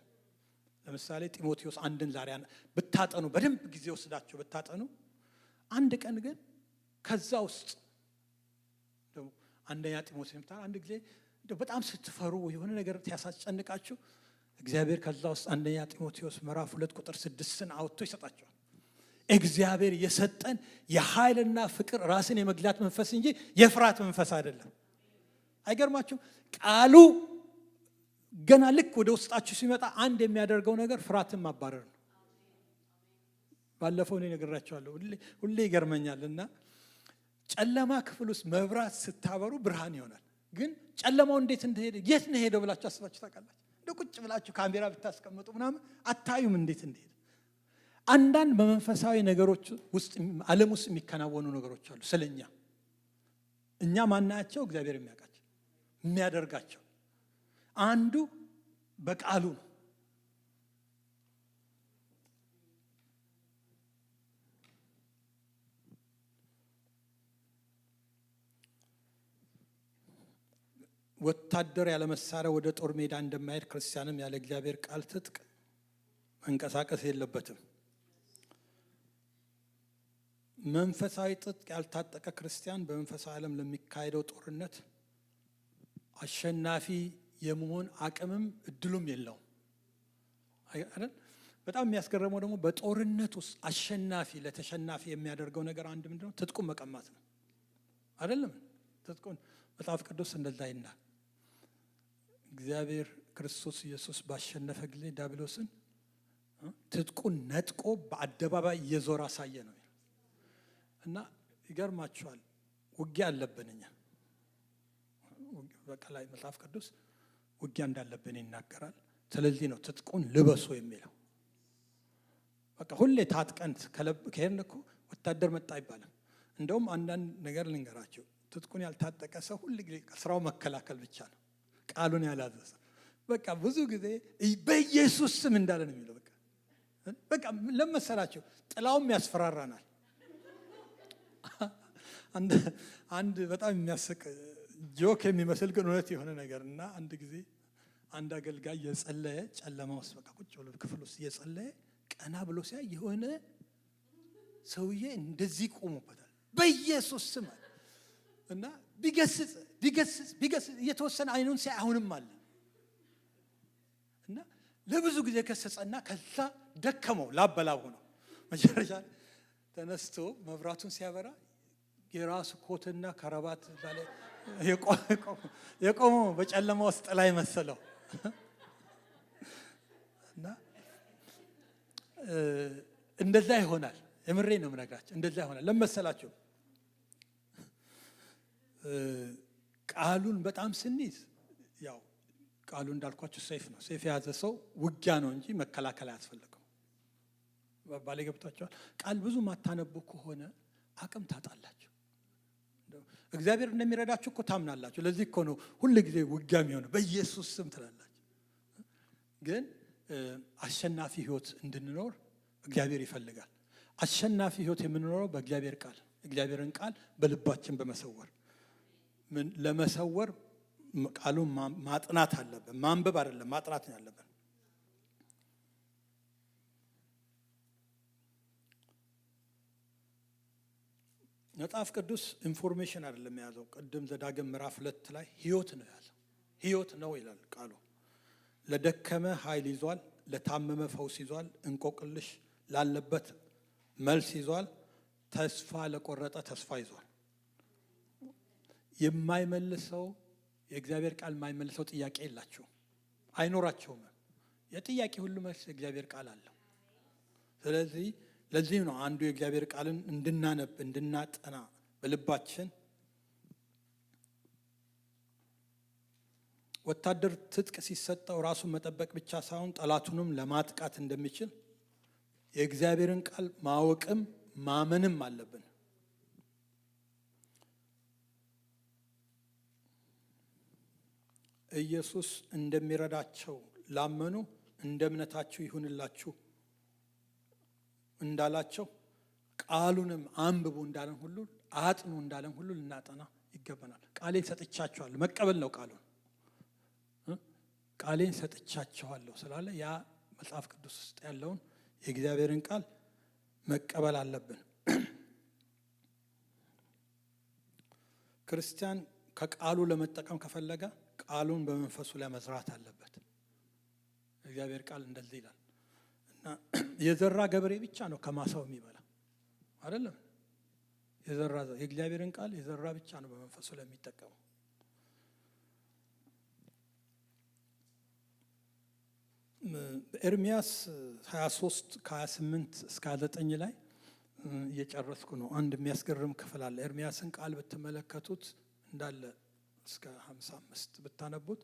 ለምሳሌ ጢሞቴዎስ አንድን ዛሬ ብታጠኑ በደንብ ጊዜ ወስዳችሁ ብታጠኑ አንድ ቀን ግን ከዛ ውስጥ አንደኛ ጢሞቴዎስ አንድ ጊዜ በጣም ስትፈሩ የሆነ ነገር ሲያሳስጨንቃችሁ እግዚአብሔር ከዛ ውስጥ አንደኛ ጢሞቴዎስ ምዕራፍ 2 ቁጥር 6ን አውጥቶ ይሰጣቸዋል። እግዚአብሔር የሰጠን የኃይልና ፍቅር ራስን የመግዛት መንፈስ እንጂ የፍርሃት መንፈስ አይደለም። አይገርማችሁ? ቃሉ ገና ልክ ወደ ውስጣችሁ ሲመጣ አንድ የሚያደርገው ነገር ፍርሃትን ማባረር ነው። ባለፈው እኔ ነግራችኋለሁ፣ ሁሌ ይገርመኛልና ጨለማ ክፍል ውስጥ መብራት ስታበሩ ብርሃን ይሆናል። ግን ጨለማው እንዴት እንደሄደ የት ነው ሄደው ብላችሁ አስባችሁ ታውቃላችሁ? እንደ ቁጭ ብላችሁ ካሜራ ብታስቀምጡ ምናምን አታዩም እንዴት እንደሄደ። አንዳንድ በመንፈሳዊ ነገሮች ውስጥ ዓለም ውስጥ የሚከናወኑ ነገሮች አሉ። ስለኛ እኛ ማናያቸው እግዚአብሔር የሚያውቃቸው የሚያደርጋቸው አንዱ በቃሉ ነው። ወታደር ያለ መሳሪያ ወደ ጦር ሜዳ እንደማይሄድ ክርስቲያንም ያለ እግዚአብሔር ቃል ትጥቅ መንቀሳቀስ የለበትም። መንፈሳዊ ትጥቅ ያልታጠቀ ክርስቲያን በመንፈሳዊ ዓለም ለሚካሄደው ጦርነት አሸናፊ የመሆን አቅምም እድሉም የለውም አይደል? በጣም የሚያስገርመው ደግሞ በጦርነት ውስጥ አሸናፊ ለተሸናፊ የሚያደርገው ነገር አንድ ምንድነው? ትጥቁን መቀማት ነው አይደለም? ትጥቁን መጽሐፍ ቅዱስ እንደዛ ይናል። እግዚአብሔር ክርስቶስ ኢየሱስ ባሸነፈ ጊዜ ዲያብሎስን ትጥቁን ነጥቆ በአደባባይ እየዞረ አሳየ ነው። እና ይገርማችኋል፣ ውጊያ አለብን እኛ። በቃ ላይ መጽሐፍ ቅዱስ ውጊያ እንዳለብን ይናገራል። ስለዚህ ነው ትጥቁን ልበሱ የሚለው። በቃ ሁሌ ታጥቀን ከሄድን እኮ ወታደር መጣ አይባልም። እንደውም አንዳንድ ነገር ልንገራቸው፣ ትጥቁን ያልታጠቀ ሰው ሁሉ ጊዜ ስራው መከላከል ብቻ ነው፣ ቃሉን ያላዘዘ። በቃ ብዙ ጊዜ በኢየሱስ ስም እንዳለ ነው የሚለው። በቃ ለመሰላቸው ጥላውም ያስፈራራናል። አንድ በጣም የሚያስቅ ጆክ የሚመስል ግን እውነት የሆነ ነገር እና አንድ ጊዜ አንድ አገልጋይ የጸለየ ጨለማ ውስጥ በቃ ቁጭ ብሎ ክፍል ውስጥ እየጸለየ ቀና ብሎ ሲያይ የሆነ ሰውዬ እንደዚህ ቆሞበታል በኢየሱስ ስም እና ቢገስጽ እየተወሰነ አይኑን ሲያይ አሁንም አለ እና ለብዙ ጊዜ ከሰጸና ከዛ ደከመው ላበላው ነው። መጨረሻ ተነስቶ መብራቱን ሲያበራ የራሱ ኮትና ከረባት ባለ የቆመው በጨለማ ውስጥ ላይ መሰለው እና እንደዛ ይሆናል። የምሬ ነው የምነግራችሁ፣ እንደዛ ይሆናል። ለመሰላችሁ ቃሉን በጣም ስንይዝ ያው ቃሉ እንዳልኳችሁ ሰይፍ ነው። ሰይፍ የያዘ ሰው ውጊያ ነው እንጂ መከላከል አያስፈልገው። ባለ ገብታችኋል። ቃል ብዙ ማታነቡ ከሆነ አቅም ታጣላችሁ። እግዚአብሔር እንደሚረዳችሁ እኮ ታምናላችሁ። ለዚህ እኮ ነው ሁሉ ጊዜ ውጊያ የሚሆነው በኢየሱስ ስም ትላላችሁ። ግን አሸናፊ ህይወት እንድንኖር እግዚአብሔር ይፈልጋል። አሸናፊ ህይወት የምንኖረው በእግዚአብሔር ቃል፣ እግዚአብሔርን ቃል በልባችን በመሰወር ለመሰወር ቃሉን ማጥናት አለብን። ማንበብ አይደለም ማጥናት ነው ያለብን። መጽሐፍ ቅዱስ ኢንፎርሜሽን አይደለም የያዘው። ቅድም ዘዳግም ምዕራፍ 2 ላይ ህይወት ነው ያለው። ህይወት ነው ይላል ቃሉ ለደከመ ኃይል ይዟል፣ ለታመመ ፈውስ ይዟል፣ እንቆቅልሽ ላለበት መልስ ይዟል፣ ተስፋ ለቆረጠ ተስፋ ይዟል። የማይመልሰው የእግዚአብሔር ቃል የማይመልሰው ጥያቄ የላቸውም፣ አይኖራቸውም። የጥያቄ ሁሉ መልስ የእግዚአብሔር ቃል አለው። ስለዚህ ለዚህ ነው አንዱ የእግዚአብሔር ቃልን እንድናነብ እንድናጠና በልባችን። ወታደር ትጥቅ ሲሰጠው ራሱን መጠበቅ ብቻ ሳይሆን ጠላቱንም ለማጥቃት እንደሚችል የእግዚአብሔርን ቃል ማወቅም ማመንም አለብን። ኢየሱስ እንደሚረዳቸው ላመኑ እንደ እምነታችሁ ይሁንላችሁ እንዳላቸው ቃሉንም አንብቡ እንዳለን ሁሉ አጥኑ እንዳለን ሁሉ ልናጠና ይገባናል። ቃሌን ሰጥቻችኋለሁ መቀበል ነው። ቃሌን ሰጥቻችኋለሁ ስላለ ያ መጽሐፍ ቅዱስ ውስጥ ያለውን የእግዚአብሔርን ቃል መቀበል አለብን። ክርስቲያን ከቃሉ ለመጠቀም ከፈለገ ቃሉን በመንፈሱ ላይ መዝራት አለበት። እግዚአብሔር ቃል እንደዚህ ይላል እና የዘራ ገበሬ ብቻ ነው ከማሳው የሚበላ አይደለም። የእግዚአብሔርን ቃል የዘራ ብቻ ነው በመንፈሱ ላይ የሚጠቀመው። ኤርሚያስ 23 ከ28 እስከ 29 ላይ እየጨረስኩ ነው። አንድ የሚያስገርም ክፍል አለ። ኤርሚያስን ቃል ብትመለከቱት እንዳለ እስከ 55 ብታነቡት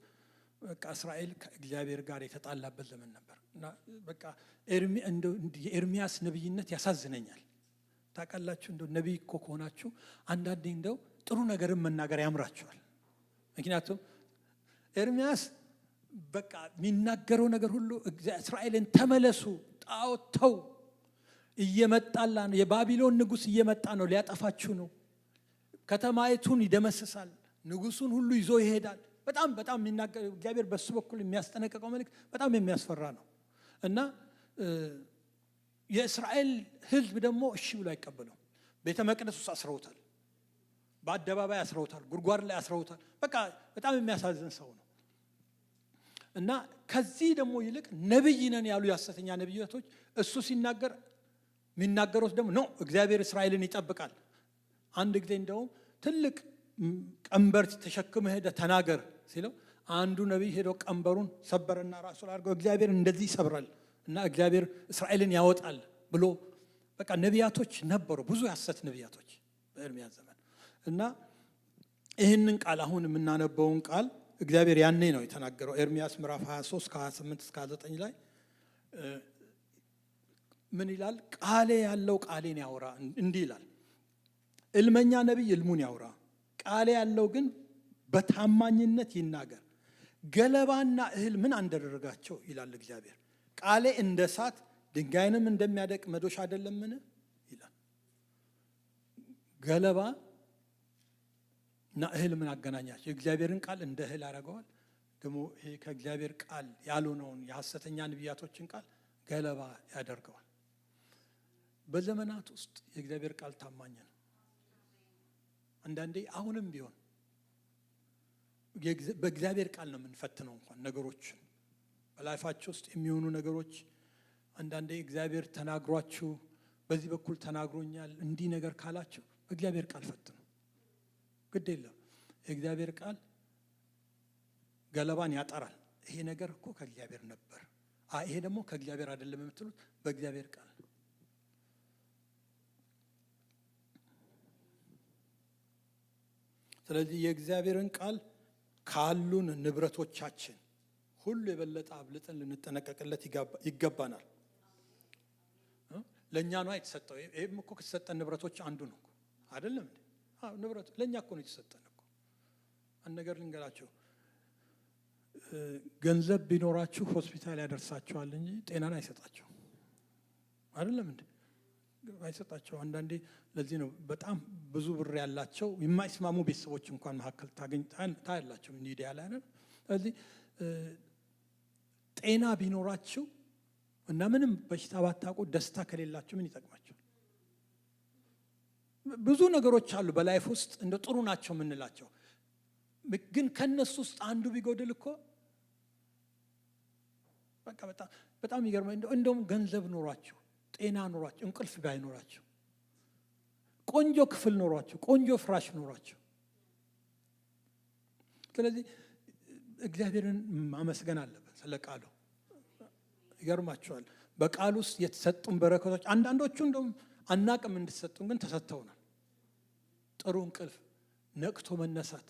በቃ እስራኤል ከእግዚአብሔር ጋር የተጣላበት ዘመን ነበር እና በቃ የኤርሚያስ ነብይነት ያሳዝነኛል። ታውቃላችሁ እንደው ነቢይ እኮ ከሆናችሁ አንዳንዴ እንደው ጥሩ ነገርን መናገር ያምራችኋል። ምክንያቱም ኤርሚያስ በቃ የሚናገረው ነገር ሁሉ እስራኤልን ተመለሱ፣ ጣዖት ተው፣ እየመጣላ ነው፣ የባቢሎን ንጉሥ እየመጣ ነው፣ ሊያጠፋችሁ ነው፣ ከተማይቱን ይደመስሳል፣ ንጉሱን ሁሉ ይዞ ይሄዳል። በጣም በጣም የሚናገር እግዚአብሔር በሱ በኩል የሚያስጠነቅቀው መልእክት በጣም የሚያስፈራ ነው እና የእስራኤል ሕዝብ ደግሞ እሺ ብሎ አይቀበለው። ቤተ መቅደስ ውስጥ አስረውታል፣ በአደባባይ አስረውታል፣ ጉድጓድ ላይ አስረውታል። በቃ በጣም የሚያሳዝን ሰው ነው እና ከዚህ ደግሞ ይልቅ ነብይ ነን ያሉ የሐሰተኛ ነብያቶች እሱ ሲናገር የሚናገሩት ደግሞ ነው እግዚአብሔር እስራኤልን ይጠብቃል። አንድ ጊዜ እንደውም ትልቅ ቀንበር ተሸክመህ ሄደ ተናገር ሲለው አንዱ ነብይ ሄዶ ቀንበሩን ሰበረና ራሱ ላይ አድርገው እግዚአብሔር እንደዚህ ይሰብራል እና እግዚአብሔር እስራኤልን ያወጣል ብሎ በቃ ነቢያቶች ነበሩ፣ ብዙ የሐሰት ነቢያቶች በኤርሚያስ ዘመን እና ይህንን ቃል አሁን የምናነበውን ቃል እግዚአብሔር ያኔ ነው የተናገረው። ኤርሚያስ ምዕራፍ 23 ከ28 እስከ 29 ላይ ምን ይላል? ቃሌ ያለው ቃሌን ያወራ እንዲህ ይላል። እልመኛ ነቢይ እልሙን ያወራ፣ ቃሌ ያለው ግን በታማኝነት ይናገር። ገለባና እህል ምን አንደረጋቸው ይላል እግዚአብሔር። ቃሌ እንደ እሳት ድንጋይንም እንደሚያደቅ መዶሻ አይደለምን ይላል። ገለባ እና እህል ምን አገናኛቸው? የእግዚአብሔርን ቃል እንደ እህል ያደርገዋል። ደግሞ ይሄ ከእግዚአብሔር ቃል ያልሆነውን የሐሰተኛ ነቢያቶችን ቃል ገለባ ያደርገዋል። በዘመናት ውስጥ የእግዚአብሔር ቃል ታማኝ ነው። አንዳንዴ አሁንም ቢሆን በእግዚአብሔር ቃል ነው የምንፈትነው። እንኳን ነገሮችን በላይፋችሁ ውስጥ የሚሆኑ ነገሮች አንዳንዴ እግዚአብሔር ተናግሯችሁ በዚህ በኩል ተናግሮኛል እንዲህ ነገር ካላችሁ በእግዚአብሔር ቃል ፈትኑ። ግድ የለም የእግዚአብሔር ቃል ገለባን ያጠራል። ይሄ ነገር እኮ ከእግዚአብሔር ነበር፣ ይሄ ደግሞ ከእግዚአብሔር አይደለም የምትሉት በእግዚአብሔር ቃል። ስለዚህ የእግዚአብሔርን ቃል ካሉን ንብረቶቻችን ሁሉ የበለጠ አብልጠን ልንጠነቀቅለት ይገባናል። ለእኛ ነው የተሰጠው። ይህም እኮ ከተሰጠን ንብረቶች አንዱ ነው አይደለም እንዴ? ንብረቱ ለእኛ እኮ ነው የተሰጠን እኮ። አንድ ነገር ልንገራችሁ፣ ገንዘብ ቢኖራችሁ ሆስፒታል ያደርሳችኋል እንጂ ጤናን አይሰጣችሁ አይደለም እንዴ? አይሰጣቸው። አንዳንዴ ለዚህ ነው በጣም ብዙ ብር ያላቸው የማይስማሙ ቤተሰቦች እንኳን መካከል ታያላቸው ሚዲያ ላይ አይደል? ስለዚህ ጤና ቢኖራችሁ እና ምንም በሽታ ባታውቁ ደስታ ከሌላችሁ ምን ይጠቅማችሁ? ብዙ ነገሮች አሉ በላይፍ ውስጥ እንደ ጥሩ ናቸው የምንላቸው፣ ግን ከነሱ ውስጥ አንዱ ቢጎድል እኮ በቃ በጣም ይገርማል። እንደውም ገንዘብ ኖሯቸው፣ ጤና ኖሯቸው፣ እንቅልፍ ባይኖራቸው፣ ቆንጆ ክፍል ኖሯቸው፣ ቆንጆ ፍራሽ ኖሯቸው፣ ስለዚህ እግዚአብሔርን ማመስገን አለበት ስለ ቃሉ። ይገርማቸዋል። በቃል ውስጥ የተሰጡን በረከቶች አንዳንዶቹ እንደውም አናቅም እንድትሰጡን፣ ግን ተሰጥተውናል። ጥሩ እንቅልፍ፣ ነቅቶ መነሳት፣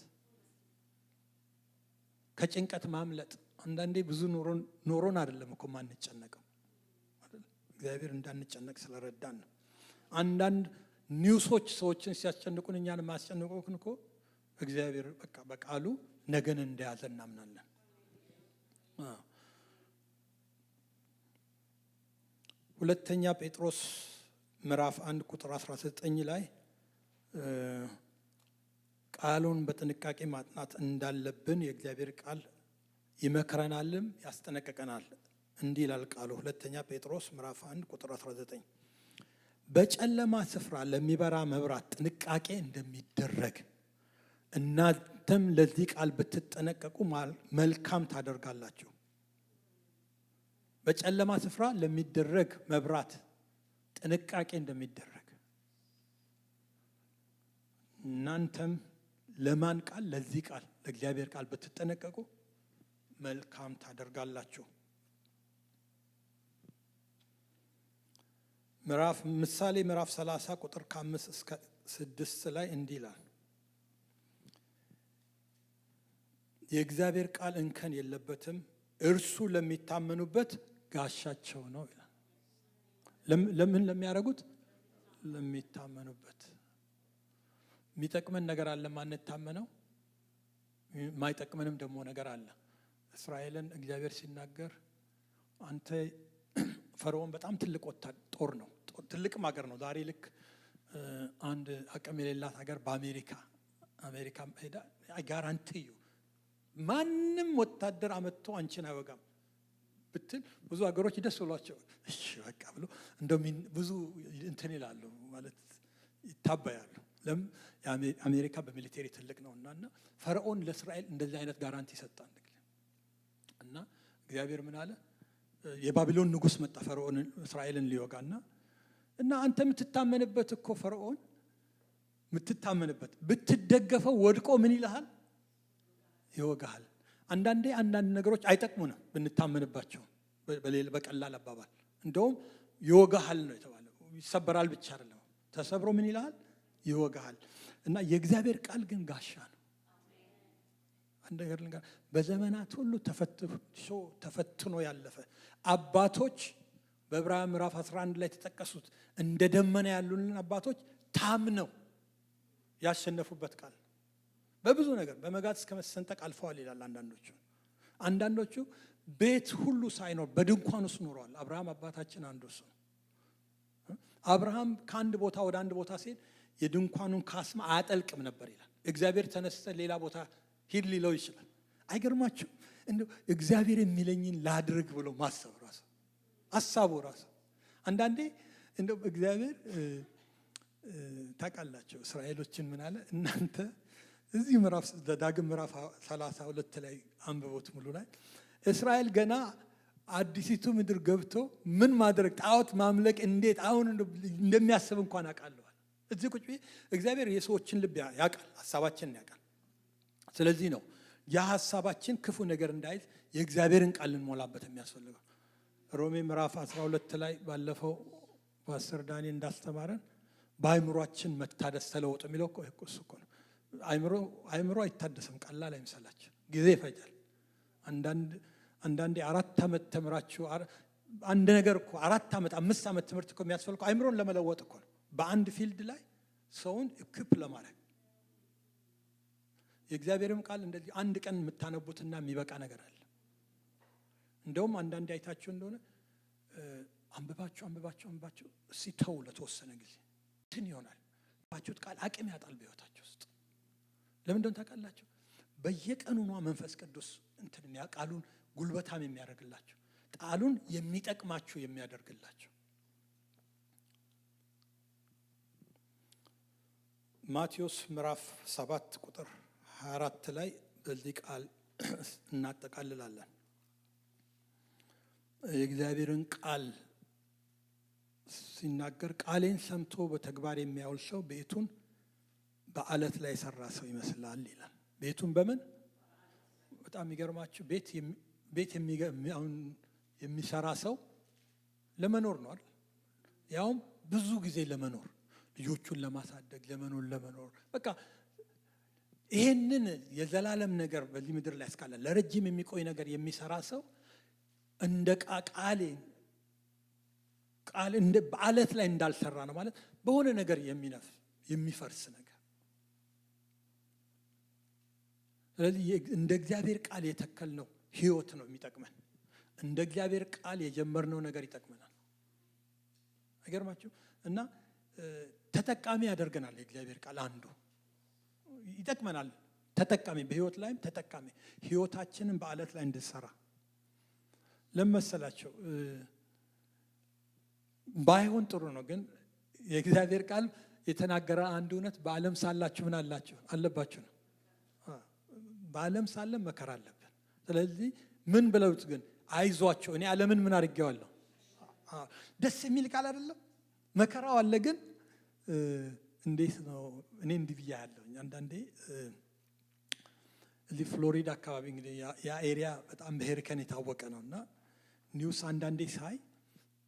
ከጭንቀት ማምለጥ። አንዳንዴ ብዙ ኖሮን አይደለም እኮ ማንጨነቀው፣ እግዚአብሔር እንዳንጨነቅ ስለረዳን ነው። አንዳንድ ኒውሶች ሰዎችን ሲያስጨንቁን እኛን ማስጨንቁን እኮ እግዚአብሔር በቃ በቃሉ ነገን እንደያዘ እናምናለን። ሁለተኛ ጴጥሮስ ምዕራፍ 1 ቁጥር 19 ላይ ቃሉን በጥንቃቄ ማጥናት እንዳለብን የእግዚአብሔር ቃል ይመክረናልም ያስጠነቅቀናል። እንዲህ ይላል ቃሉ። ሁለተኛ ጴጥሮስ ምዕራፍ 1 ቁጥር 19 በጨለማ ስፍራ ለሚበራ መብራት ጥንቃቄ እንደሚደረግ እናንተም ለዚህ ቃል ብትጠነቀቁ መልካም ታደርጋላችሁ። በጨለማ ስፍራ ለሚደረግ መብራት ጥንቃቄ እንደሚደረግ እናንተም ለማን ቃል? ለዚህ ቃል ለእግዚአብሔር ቃል ብትጠነቀቁ መልካም ታደርጋላችሁ። ምሳሌ ምዕራፍ 30 ቁጥር 5 እስከ 6 ላይ እንዲህ ይላል፣ የእግዚአብሔር ቃል እንከን የለበትም፣ እርሱ ለሚታመኑበት ጋሻቸው ነው ይላል። ለምን ለሚያደርጉት? ለሚታመኑበት። የሚጠቅመን ነገር አለ ማንታመነው፣ የማይጠቅመንም ደግሞ ነገር አለ። እስራኤልን እግዚአብሔር ሲናገር አንተ ፈርዖን በጣም ትልቅ ጦር ነው፣ ትልቅም ሀገር ነው። ዛሬ ልክ አንድ አቅም የሌላት ሀገር በአሜሪካ ሄዳ ጋራንቲዩ ማንም ወታደር አመጥቶ አንቺን አይወጋም ብትል ብዙ ሀገሮች ደስ ብሏቸው እሺ በቃ ብሎ እንደው ብዙ እንትን ይላሉ ማለት ይታበያሉ። አሜሪካ በሚሊቴሪ ትልቅ ነውና ፈርዖን ለእስራኤል እንደዚህ አይነት ጋራንቲ ሰጣን እና እግዚአብሔር ምን አለ? የባቢሎን ንጉስ መጣ ፈርዖን እስራኤልን ሊወጋና እና አንተ የምትታመንበት እኮ ፈርዖን የምትታመንበት ብትደገፈው ወድቆ ምን ይልሃል? ይወጋሃል። አንዳንዴ አንዳንድ ነገሮች አይጠቅሙንም ብንታመንባቸው፣ በቀላል አባባል እንደውም ይወጋሃል ነው የተባለው። ይሰበራል ብቻ አይደለም፣ ተሰብሮ ምን ይልሃል? ይወጋሃል። እና የእግዚአብሔር ቃል ግን ጋሻ ነው። አንድ ነገር ልንገር፣ በዘመናት ሁሉ ተፈትኖ ያለፈ አባቶች በዕብራውያን ምዕራፍ 11 ላይ የተጠቀሱት እንደ ደመና ያሉልን አባቶች ታምነው ያሸነፉበት ቃል በብዙ ነገር በመጋዝ እስከ መሰንጠቅ አልፈዋል ይላል። አንዳንዶቹ ቤት ሁሉ ሳይኖር በድንኳን ውስጥ ኖረዋል። አብርሃም አባታችን አንዱ እሱ ነው። አብርሃም ከአንድ ቦታ ወደ አንድ ቦታ ሲሄድ የድንኳኑን ካስማ አያጠልቅም ነበር ይላል። እግዚአብሔር ተነስተ ሌላ ቦታ ሂድ ሊለው ይችላል። አይገርማችሁ? እንደው እግዚአብሔር የሚለኝን ላድርግ ብሎ ማሰብ ራሱ ሀሳቡ ራሱ አንዳንዴ እንደው እግዚአብሔር ታውቃላችሁ እስራኤሎችን ምን አለ? እናንተ እዚህ ዳግም ምዕራፍ 32 ላይ አንብቦት ሙሉ ላይ እስራኤል ገና አዲሲቱ ምድር ገብቶ ምን ማድረግ ጣዖት ማምለክ እንዴት አሁን እንደሚያስብ እንኳን አውቃለሁ። እዚህ ቁጭ ብዬ እግዚአብሔር የሰዎችን ልብ ያውቃል፣ ሀሳባችንን ያውቃል። ስለዚህ ነው ያ ሀሳባችን ክፉ ነገር እንዳይዝ የእግዚአብሔርን ቃል ልንሞላበት የሚያስፈልገው። ሮሜ ምዕራፍ 12 ላይ ባለፈው ፓስተር ዳንኤል እንዳስተማረን በአእምሯችን መታደስ ተለወጡ የሚለው እሱ እኮ ነው። አእምሮ አይታደስም፣ ቀላል አይመስላችሁ፣ ጊዜ ይፈጃል። አንዳንዴ 4 ዓመት ተምራችሁ አንድ ነገር እኮ 4 ዓመት 5 ዓመት ትምህርት እኮ የሚያስፈልገው አእምሮን ለመለወጥ እኮ ነው። በአንድ ፊልድ ላይ ሰውን እክፕ ለማድረግ የእግዚአብሔርም ቃል እንደዚህ አንድ ቀን የምታነቡትና የሚበቃ ነገር አለ። እንደውም አንዳንዴ አይታችሁ እንደሆነ አንብባችሁ ሲተው ለተወሰነ ጊዜ እንትን ይሆናል። ባችሁት ቃል አቅም ያጣል በህይወታችሁ ውስጥ። ለምን እንደሆነ ታውቃላችሁ? በየቀኑ ነው መንፈስ ቅዱስ እንትን ቃሉን ጉልበታም የሚያደርግላችሁ፣ ቃሉን የሚጠቅማችሁ የሚያደርግላችሁ። ማቴዎስ ምዕራፍ 7 ቁጥር 24 ላይ በዚህ ቃል እናጠቃልላለን። የእግዚአብሔርን ቃል ሲናገር ቃሌን ሰምቶ በተግባር የሚያውል ሰው ቤቱን በአለት ላይ የሰራ ሰው ይመስላል ይላል። ቤቱን በምን? በጣም የሚገርማችሁ ቤት የሚሰራ ሰው ለመኖር ነው አይደል? ያውም ብዙ ጊዜ ለመኖር፣ ልጆቹን ለማሳደግ፣ ለመኖር በቃ ይሄንን የዘላለም ነገር በዚህ ምድር ላይ እስካለ ለረጅም የሚቆይ ነገር የሚሰራ ሰው እንደ ቃል እንደ በአለት ላይ እንዳልሰራ ነው ማለት በሆነ ነገር የሚፈርስ ነገር። ስለዚህ እንደ እግዚአብሔር ቃል የተከልነው ህይወት ነው የሚጠቅመን። እንደ እግዚአብሔር ቃል የጀመርነው ነገር ይጠቅመናል። አይገርማችሁ? እና ተጠቃሚ ያደርገናል። የእግዚአብሔር ቃል አንዱ ይጠቅመናል። ተጠቃሚ በህይወት ላይም ተጠቃሚ ህይወታችንን በአለት ላይ እንድንሰራ ለመሰላቸው ባይሆን ጥሩ ነው። ግን የእግዚአብሔር ቃል የተናገረ አንድ እውነት በዓለም ሳላችሁ ምን አለባችሁ ነው። በዓለም ሳለን መከራ አለብን። ስለዚህ ምን ብለውት ግን አይዟቸው እኔ ዓለምን ምን አድርጌዋለሁ። ደስ የሚል ቃል አይደለም? መከራው አለ ግን እንዴት ነው? እኔ እንዲህ ብያለሁ። አንዳንዴ እዚህ ፍሎሪዳ አካባቢ እንግዲህ ያ ኤሪያ በጣም በሄሪከን የታወቀ ነው እና ኒውስ አንዳንዴ ሳይ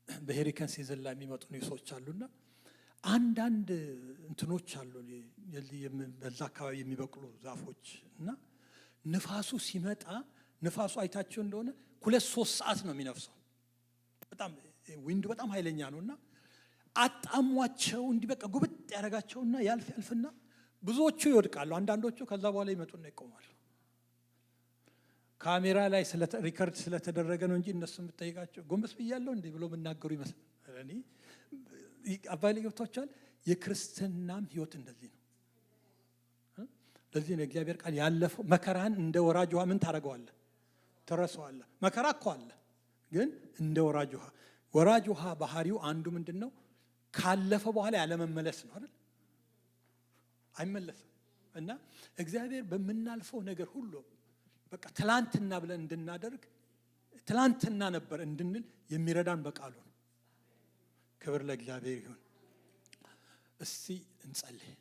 በሄሪከን ሲዝን ላይ የሚመጡ ኒውሶች አሉና አንዳንድ እንትኖች አሉ በዛ አካባቢ የሚበቅሉ ዛፎች እና ንፋሱ ሲመጣ ንፋሱ አይታቸው እንደሆነ 2-3 ሰዓት ነው የሚነፍሰው። በጣም ዊንድ በጣም ኃይለኛ ነውና አጣሟቸው እንዲህ በቃ ጉብጥ ያደርጋቸውና ያልፍና ብዙዎቹ ይወድቃሉ። አንዳንዶቹ ከዛ በኋላ ይመጡና ይቆማሉ። ካሜራ ላይ ሪከርድ ስለተደረገ ነው እንጂ እነሱ የምትጠይቃቸው ጎንበስ ብያለሁ እንዴ ብሎ መናገሩ ይመስላል። እኔ አባይሌ ገብቷቸዋል። የክርስትናም ህይወት እንደዚህ ነው። ለዚህ ነው እግዚአብሔር ቃል ያለፈው መከራን እንደ ወራጅ ውሃ ምን ታደርገዋለህ? ትረሳዋለህ። መከራ እኮ አለ ግን እንደ ወራጅ ውሃ ባህሪው አንዱ ምንድነው? ካለፈ በኋላ ያለመመለስ ነው አይደል? አይመለስም። እና እግዚአብሔር በምናልፈው ነገር ሁሉ በቃ ትላንትና ብለን እንድናደርግ ትላንትና ነበር እንድንል የሚረዳን በቃሉ ነው። ክብር ለእግዚአብሔር ይሁን። እስቲ እንጸልይ።